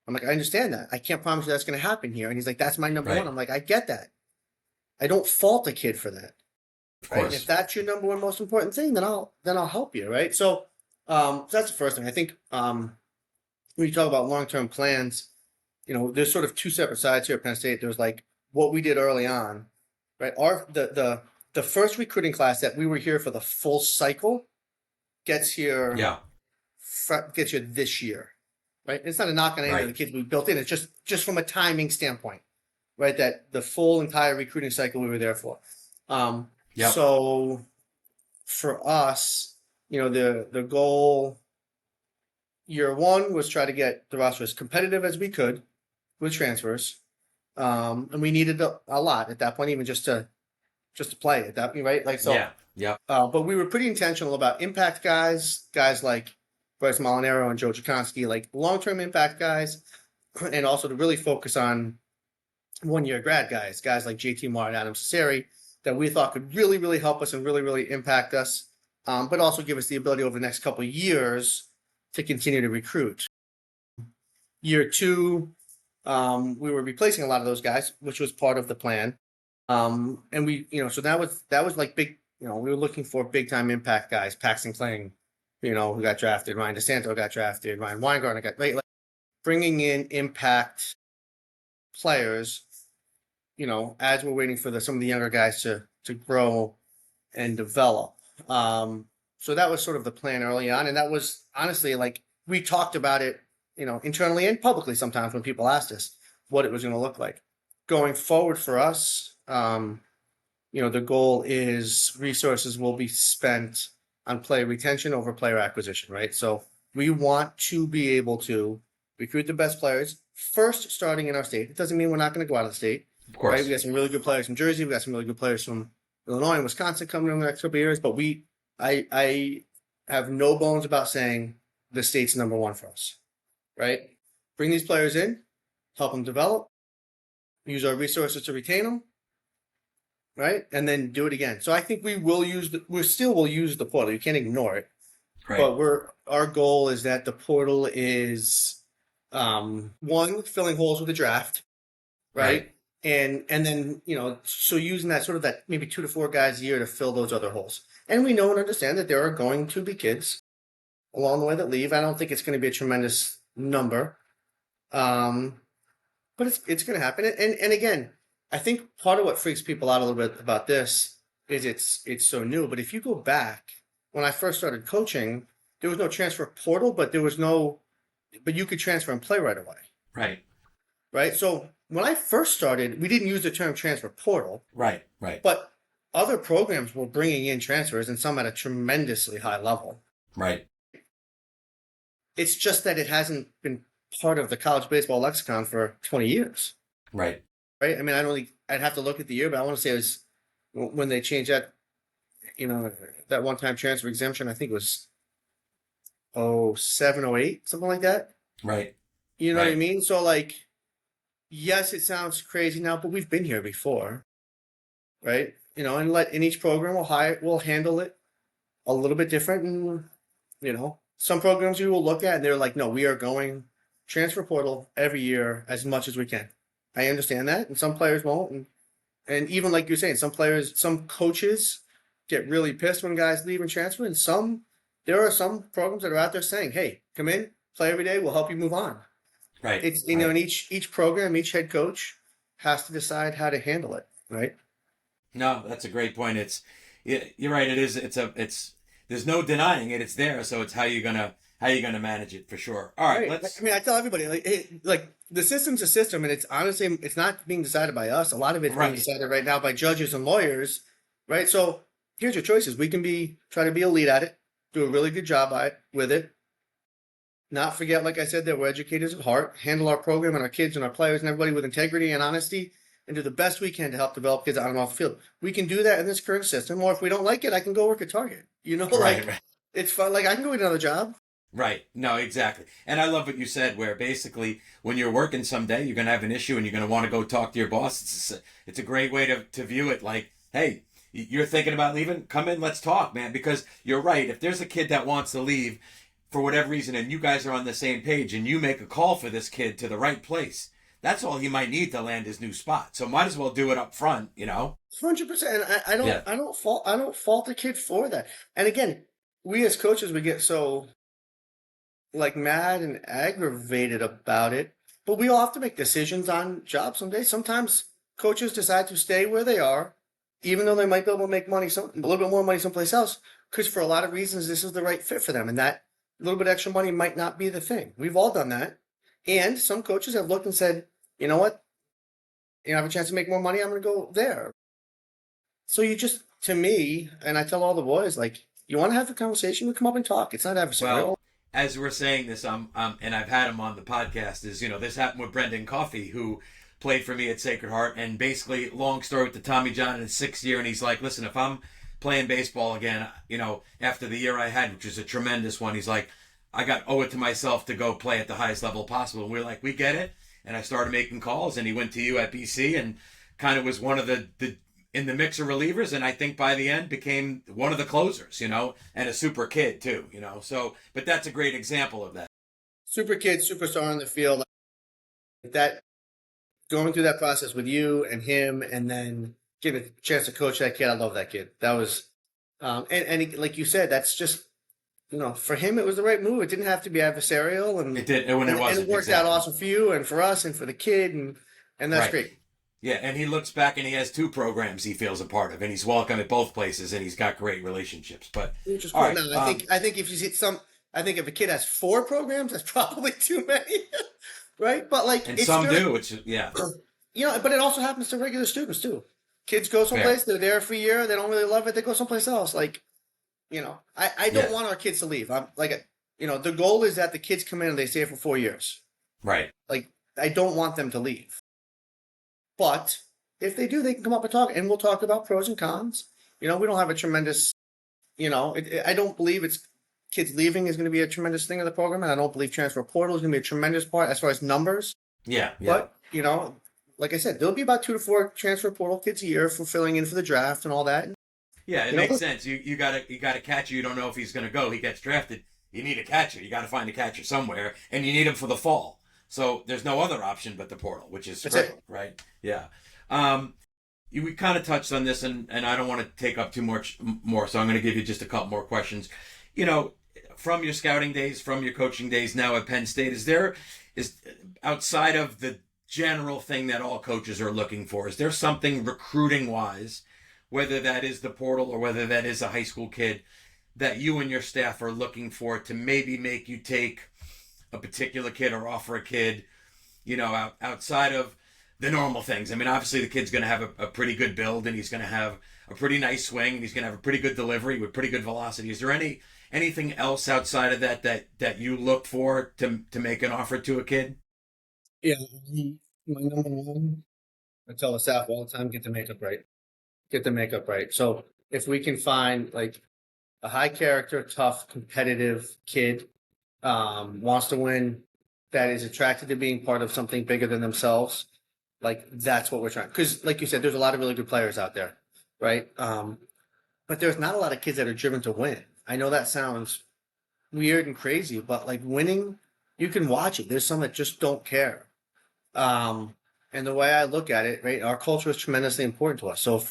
I'm like, I understand that. I can't promise you that's going to happen here. And he's like, that's my number one. I'm like, I get that. I don't fault a kid for that. Of right? course. And if that's your number one most important thing, then I'll help you, right? So that's the first thing. I think when you talk about long-term plans, there's sort of two separate sides here at Penn State. There's like what we did early on, right? The first recruiting class that we were here for the full cycle gets here this year. Right. It's not a knock on any of the kids we built in. It's just from a timing standpoint, right? That the full entire recruiting cycle we were there for. So for us, the goal year one was try to get the roster as competitive as we could with transfers. And we needed a lot at that point, even just to play at that, right? Like, so, but we were pretty intentional about impact guys like Bryce Molinaro and Joe Jakonski, like long-term impact guys, and also to really focus on one-year grad guys like JT Moore and Adam Cesari, that we thought could really, really help us and really, really impact us, but also give us the ability over the next couple of years to continue to recruit. Year two, we were replacing a lot of those guys, which was part of the plan. And we, so that was like big, we were looking for big-time impact guys, Paxton Kling, who got drafted, Ryan DeSanto got drafted, Ryan Weingarten got, right? Like bringing in impact players, as we're waiting for some of the younger guys to grow and develop. So that was sort of the plan early on. And that was honestly, like, we talked about it, internally and publicly sometimes when people asked us what it was going to look like. Going forward for us, the goal is resources will be spent on player retention over player acquisition, right? So we want to be able to recruit the best players first, starting in our state. It doesn't mean we're not going to go out of the state. Of right? We course. got some really good players from Jersey. We got some really good players from Illinois and Wisconsin coming in the next couple of years. But I have no bones about saying the state's number one for us, right? Bring these players in, help them develop, use our resources to retain them, right? And then do it again. So I think we still will use the portal. You can't ignore it. Right. But our goal is that the portal is one, filling holes with the draft, Right. right? And then, so using that sort of that maybe 2 to 4 guys a year to fill those other holes. And we know and understand that there are going to be kids along the way that leave. I don't think it's going to be a tremendous number. But it's going to happen. And again, I think part of what freaks people out a little bit about this is it's so new. But if you go back when I first started coaching, there was no transfer portal, but you could transfer and play right away. Right. Right. So when I first started, we didn't use the term transfer portal. Right. Right. But other programs were bringing in transfers, and some at a tremendously high level. Right. It's just that it hasn't been part of the college baseball lexicon for 20 years. Right. Right. I mean, I'd have to look at the year, but I want to say it was when they changed that, that one-time transfer exemption. I think it was 07, 08, something like that. Right. You know Right. what I mean? So like, yes, it sounds crazy now, but we've been here before, right? And in each program we'll handle it a little bit different, and some programs you will look at and they're like, no, we are going transfer portal every year as much as we can. I understand that, and some players won't, and even like you're saying, some coaches get really pissed when guys leave and transfer, and there are some programs that are out there saying, hey, come in, play every day, we'll help you move on. Right. It's right. and each program, each head coach has to decide how to handle it, right? No, that's a great point. You're right. It is. There's no denying it. It's there. So it's how you're gonna manage it for sure. All right. Let's. I mean, I tell everybody like the system's a system, and it's not being decided by us. A lot of it's being decided right now by judges and lawyers, right? So here's your choices. We can try to be elite at it, do a really good job with it. Not forget, like I said, that we're educators at heart, handle our program and our kids and our players and everybody with integrity and honesty, and do the best we can to help develop kids on and off the field. We can do that in this current system, or if we don't like it, I can go work at Target. Right. It's fun. Like I can go get another job. Right. No, exactly. And I love what you said, where basically when you're working someday, you're going to have an issue and you're going to want to go talk to your boss. It's a great way to view it. Like, hey, you're thinking about leaving? Come in, let's talk, man. Because you're right. If there's a kid that wants to leave for whatever reason and you guys are on the same page and you make a call for this kid to the right place, that's all he might need to land his new spot. So might as well do it up front, 100%. I don't fault the kid for that. And again, we as coaches, we get so like mad and aggravated about it, but we all have to make decisions on jobs someday. Sometimes coaches decide to stay where they are, even though they might be able to make money, a little bit more money someplace else, because for a lot of reasons, this is the right fit for them. And that little bit extra money might not be the thing. We've all done that. And some coaches have looked and said, you know what? I have a chance to make more money. I'm going to go there. So to me, and I tell all the boys, like, you want to have a conversation, we come up and talk. It's not adversarial. Well, as we're saying this, and I've had him on the podcast, is, this happened with Brendan Coffey, who played for me at Sacred Heart, and basically, long story with the Tommy John in his 6th year, and he's like, listen, if I'm playing baseball again, after the year I had, which was a tremendous one, he's like, I owe it to myself to go play at the highest level possible. And we're like, we get it. And I started making calls, and he went to you at BC and kind of was one of the in the mix of relievers, and I think by the end became one of the closers, and a super kid too, So, but that's a great example of that. Super kid, superstar on the field. That going through that process with you and him, and then getting a chance to coach that kid. I love that kid. That was, and like you said, that's just, for him it was the right move. It didn't have to be adversarial, and it did, and it worked out awesome for you and for us and for the kid, and that's great. Yeah, and he looks back and he has 2 programs he feels a part of, and he's welcome at both places, and he's got great relationships. But which is cool. Right, no, I think if you see I think if a kid has 4 programs, that's probably too many, right? But like, and some do. It's but it also happens to regular students too. Kids go someplace, they're there for a year, they don't really love it, they go someplace else. Like, I don't want our kids to leave. I'm like, the goal is that the kids come in and they stay for 4 years. Right. Like, I don't want them to leave. But if they do, they can come up and talk, and we'll talk about pros and cons. We don't have a tremendous, I don't believe it's kids leaving is going to be a tremendous thing of the program, and I don't believe transfer portal is going to be a tremendous part as far as numbers. Yeah. But like I said, there'll be about 2 to 4 transfer portal kids a year for filling in for the draft and all that. Yeah, it makes sense. You gotta catch. You don't know if he's gonna go. He gets drafted. You need a catcher. You got to find a catcher somewhere, and you need him for the fall. So there's no other option but the portal, which is great, right? Yeah. We kind of touched on this, and I don't want to take up too much more, so I'm going to give you just a couple more questions. From your scouting days, from your coaching days now at Penn State, is outside of the general thing that all coaches are looking for, is there something recruiting wise, whether that is the portal or whether that is a high school kid, that you and your staff are looking for to maybe make you take a particular kid or offer a kid, outside of the normal things? I mean, obviously the kid's going to have a pretty good build, and he's going to have a pretty nice swing, and he's going to have a pretty good delivery with pretty good velocity. Is there anything else outside of that you look for to make an offer to a kid? Yeah, my number one, I tell the staff all the time, get the makeup right. Get the makeup right. So if we can find like a high character, tough, competitive kid, wants to win, that is attracted to being part of something bigger than themselves, like that's what we're trying. Because, like you said, there's a lot of really good players out there, right? But there's not a lot of kids that are driven to win. I know that sounds weird and crazy, but like winning, you can watch it. There's some that just don't care. And the way I look at it, right, our culture is tremendously important to us. So,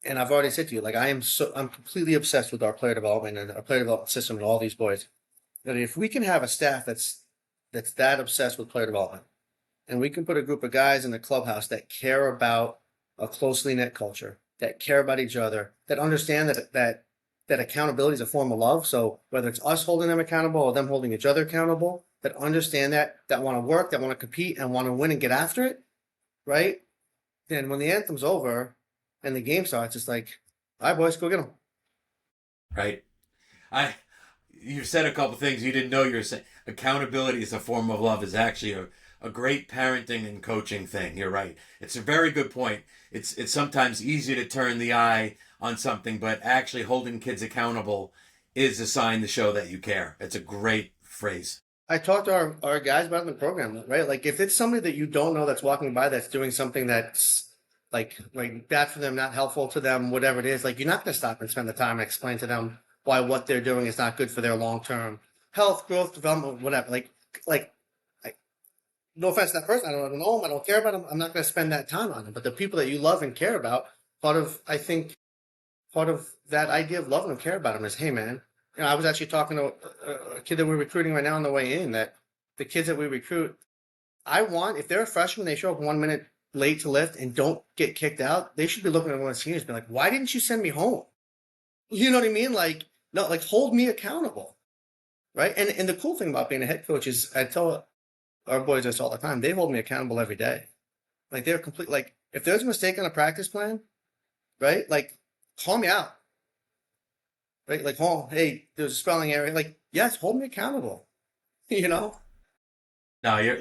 and I've already said to you, like I'm completely obsessed with our player development and our player development system and all these boys. That if we can have a staff that's that obsessed with player development, and we can put a group of guys in the clubhouse that care about a closely knit culture, that care about each other, that understand that accountability is a form of love. So whether it's us holding them accountable or them holding each other accountable, that understand that want to work, that want to compete, and want to win and get after it, right? Then when the anthem's over and the game starts, it's like, all right, boys, go get them. Right. You said a couple things you didn't know you were saying. Accountability is a form of love is actually a great parenting and coaching thing. You're right. It's a very good point. It's sometimes easy to turn the eye on something, but actually holding kids accountable is a sign to show that you care. It's a great phrase. I talked to our guys about it in the program, right? Like if it's somebody that you don't know that's walking by that's doing something that's like bad for them, not helpful to them, whatever it is, like you're not going to stop and spend the time and explain to them why what they're doing is not good for their long-term health, growth, development, whatever. Like, no offense to that person, I don't know them, I don't care about them. I'm not going to spend that time on them. But the people that you love and care about, part of that idea of loving and care about them is, hey man, I was actually talking to a kid that we're recruiting right now on the way in. That the kids that we recruit, if they're a freshman, they show up 1 minute late to lift and don't get kicked out, they should be looking at one of the seniors and be like, why didn't you send me home? You know what I mean? Like, no, like hold me accountable, right? And the cool thing about being a head coach is I tell our boys this all the time. They hold me accountable every day. Like they're complete. Like if there's a mistake on a practice plan, right? Like call me out, right? Like, oh, hey, there's a spelling error. Like, yes, hold me accountable. No,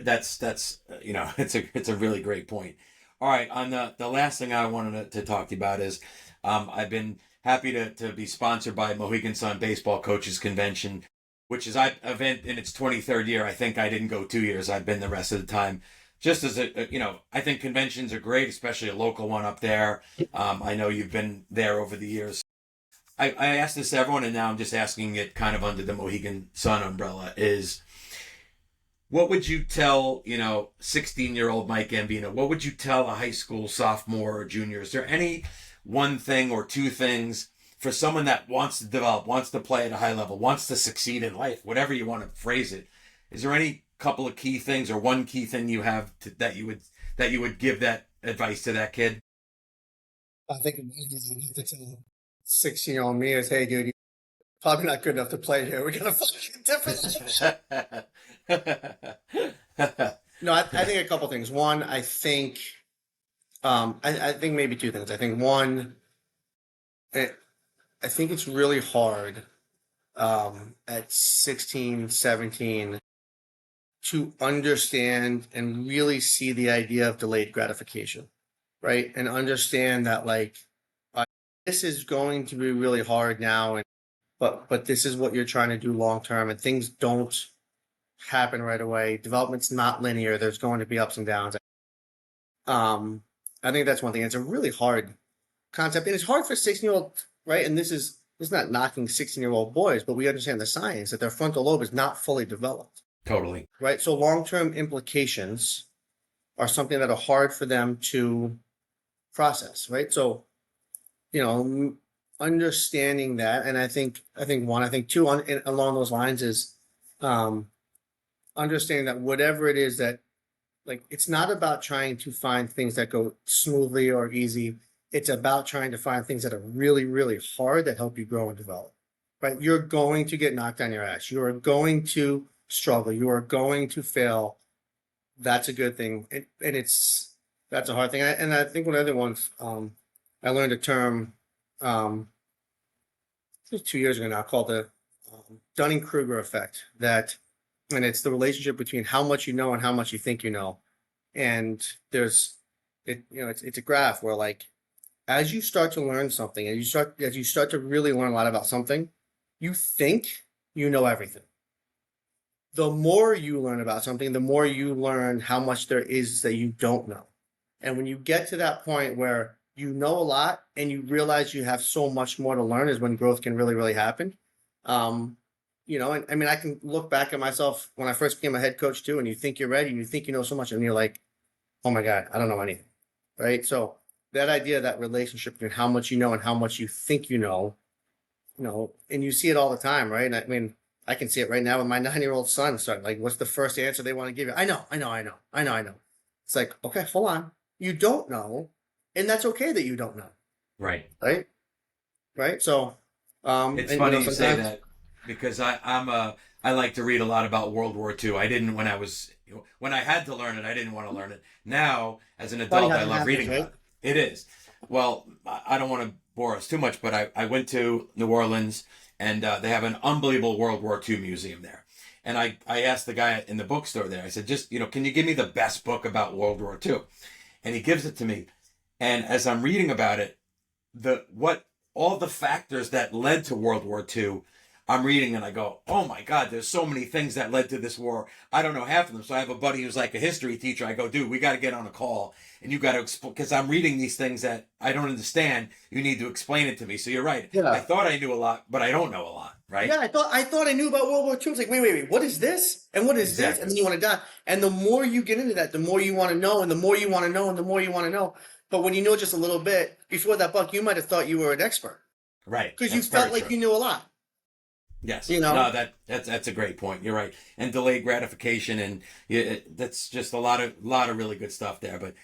that's it's a really great point. All right, on the last thing I wanted to talk to you about is I've been happy to be sponsored by Mohegan Sun Baseball Coaches Convention, which is an event in its 23rd year. I think I didn't go 2 years. I've been the rest of the time. Just as I think conventions are great, especially a local one up there. I know you've been there over the years. I asked this to everyone, and now I'm just asking it kind of under the Mohegan Sun umbrella is, what would you tell, 16-year-old Mike Gambino, what would you tell a high school sophomore or junior? Is there any one thing or two things for someone that wants to develop, wants to play at a high level, wants to succeed in life, whatever you want to phrase it? Is there any couple of key things or one key thing you have that you would give that advice to that kid? I think the 16-year-old me is, hey, dude, you're probably not good enough to play here. We got to find a different. No, I think a couple things. One, I think maybe two things. I think one, I think it's really hard at 16, 17 to understand and really see the idea of delayed gratification, right? And understand that like uh, this is going to be really hard now, and but this is what you're trying to do long term, and things don't happen right away. Development's not linear. There's going to be ups and downs. Um, I think that's one thing. It's a really hard concept, and it's hard for 16-year-old, right? And this is not knocking 16-year-old boys, but we understand the science that their frontal lobe is not fully developed, Totally. right? So long-term implications are something that are hard for them to process, right? So, understanding that, and I think two, along those lines is um, understanding that whatever it is that, like, it's not about trying to find things that go smoothly or easy. It's about trying to find things that are really, really hard that help you grow and develop, right? You're going to get knocked on your ass. You are going to struggle. You are going to fail. That's a good thing. That's a hard thing. And I think one of the other ones, I learned a term, um, 2 years ago now, called the Dunning-Kruger effect. And it's the relationship between how much you know and how much you think you know. And it's a graph where, like, as you start to learn something, as you start to really learn a lot about something, you think you know everything. The more you learn about something, the more you learn how much there is that you don't know. And when you get to that point where you know a lot and you realize you have so much more to learn, is when growth can really, really happen. And I mean, I can look back at myself when I first became a head coach too, and you think you're ready and you think you know so much, and you're like, oh my God, I don't know anything. Right. So that idea, that relationship between how much you know and how much you think and you see it all the time, right? And I mean, I can see it right now with my 9-year-old son. So, like, what's the first answer they want to give you? I know. It's like, okay, hold on. You don't know, and that's okay that you don't know. Right. Right. Right. So, It's funny you say that, because I like to read a lot about World War II. I didn't when I had to learn it. I didn't want to learn it. Now, as an adult, I love reading about it. It is. Well, I don't want to bore us too much, but I went to New Orleans, and they have an unbelievable World War II museum there. And I asked the guy in the bookstore there, I said, just, can you give me the best book about World War II? And he gives it to me. And as I'm reading about it, all the factors that led to World War II, I'm reading and I go, oh my God, there's so many things that led to this war. I don't know half of them. So I have a buddy who's like a history teacher. I go, dude, we got to get on a call and you got to explain, because I'm reading these things that I don't understand. You need to explain it to me. So you're right. Yeah. I thought I knew a lot, but I don't know a lot, right? Yeah, I thought I knew about World War II. It's like, wait, what is this? And what is this? And then you want to die. And the more you get into that, the more you want to know, and the more you want to know, and the more you want to know. But when you know just a little bit, before that book, you might have thought you were an expert. Right. Because you felt like you knew a lot. Yes. No, that's a great point. You're right. And delayed gratification, and that's just a lot of really good stuff there. But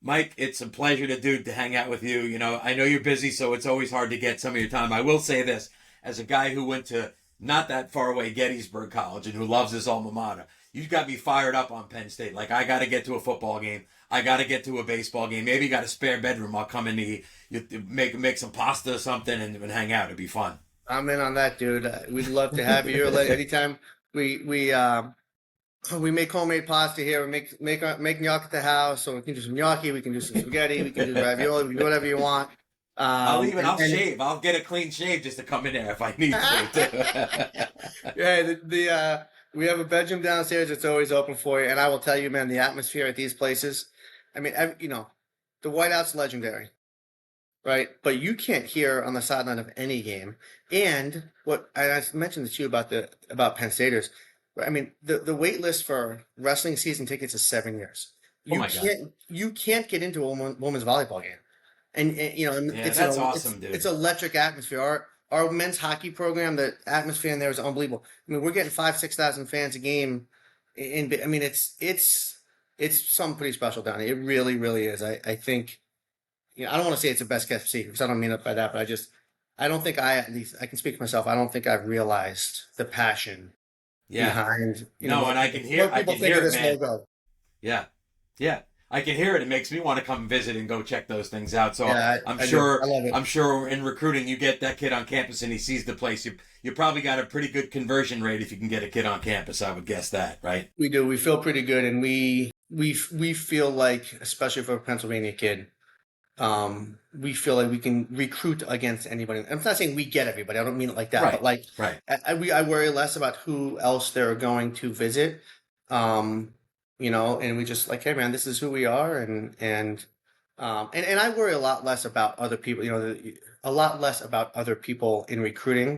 Mike, it's a pleasure to hang out with you. I know you're busy, so it's always hard to get some of your time. I will say this, as a guy who went to not that far away Gettysburg College and who loves his alma mater, you've got me fired up on Penn State. Like, I got to get to a football game. I got to get to a baseball game. Maybe you got a spare bedroom. I'll come in to make some pasta or something and hang out. It'd be fun. I'm in on that, dude. We'd love to have you. Anytime we make homemade pasta here. We make gnocchi at the house, so we can do some gnocchi. We can do some spaghetti. We can do ravioli. We can do whatever you want. I'll shave. I'll get a clean shave just to come in there if I need to. Yeah, we have a bedroom downstairs. It's always open for you. And I will tell you, man, the atmosphere at these places. I mean, the whiteout's legendary, right? But you can't hear on the sideline of any game. And what I mentioned this to you about Penn Staters. I mean, the wait list for wrestling season tickets is 7 years. You can't get into a women's volleyball game. And that's awesome, dude. It's electric atmosphere. Our men's hockey program, the atmosphere in there is unbelievable. I mean, we're getting 5,000-6,000 fans a game. I mean, it's something pretty special down here. It really, really is. I think, I don't want to say it's the best kept secret because I don't mean it by that, but I don't think at least I can speak for myself. I don't think I've realized the passion behind. And I can hear it, man. Logo. Yeah. I can hear it. It makes me want to come visit and go check those things out. So I'm sure in recruiting, you get that kid on campus and he sees the place. You probably got a pretty good conversion rate if you can get a kid on campus. I would guess that, right? We do. We feel pretty good, and we feel like, especially for a Pennsylvania kid, we feel like we can recruit against anybody. I'm not saying we get everybody. I don't mean it like that, but Right, like right. I worry less about who else they're going to visit. Um, and we just like, hey man, this is who we are, and I worry a lot less about other people. A lot less about other people in recruiting,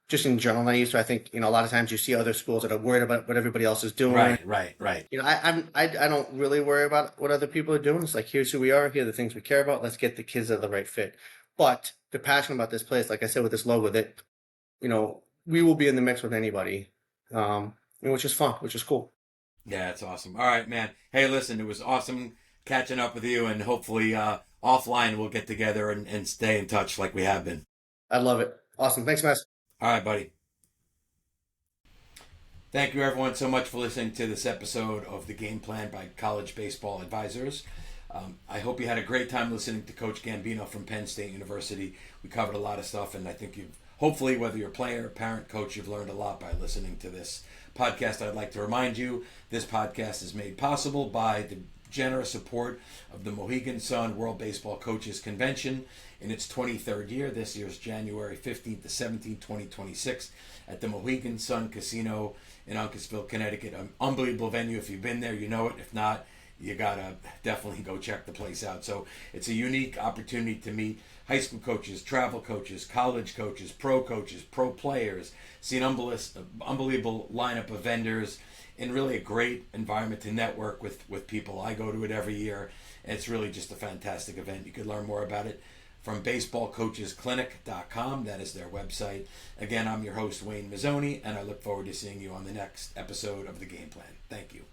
just in general. I think a lot of times you see other schools that are worried about what everybody else is doing. Right, right, right. I don't really worry about what other people are doing. It's like, here's who we are, here are the things we care about. Let's get the kids that are the right fit. But they're passionate about this place. Like I said, with this logo, that we will be in the mix with anybody, which is fun, which is cool. Yeah, it's awesome. All right, man. Hey, listen, it was awesome catching up with you, and hopefully offline we'll get together and stay in touch like we have been. I love it. Awesome. Thanks, Matt. All right, buddy. Thank you, everyone, so much for listening to this episode of The Game Plan by College Baseball Advisors. I hope you had a great time listening to Coach Gambino from Penn State University. We covered a lot of stuff, and I think hopefully, whether you're a player, parent, coach, you've learned a lot by listening to this podcast. I'd like to remind you, this podcast is made possible by the generous support of the Mohegan Sun World Baseball Coaches Convention in its 23rd year. This year's January 15th to 17th, 2026 at the Mohegan Sun Casino in Uncasville, Connecticut. An unbelievable venue. If you've been there, you know it. If not, you gotta definitely go check the place out. So it's a unique opportunity to meet high school coaches, travel coaches, college coaches, pro players, see an unbelievable lineup of vendors, and really a great environment to network with people. I go to it every year, and it's really just a fantastic event. You can learn more about it from baseballcoachesclinic.com. That is their website. Again, I'm your host, Wayne Mazzoni, and I look forward to seeing you on the next episode of The Game Plan. Thank you.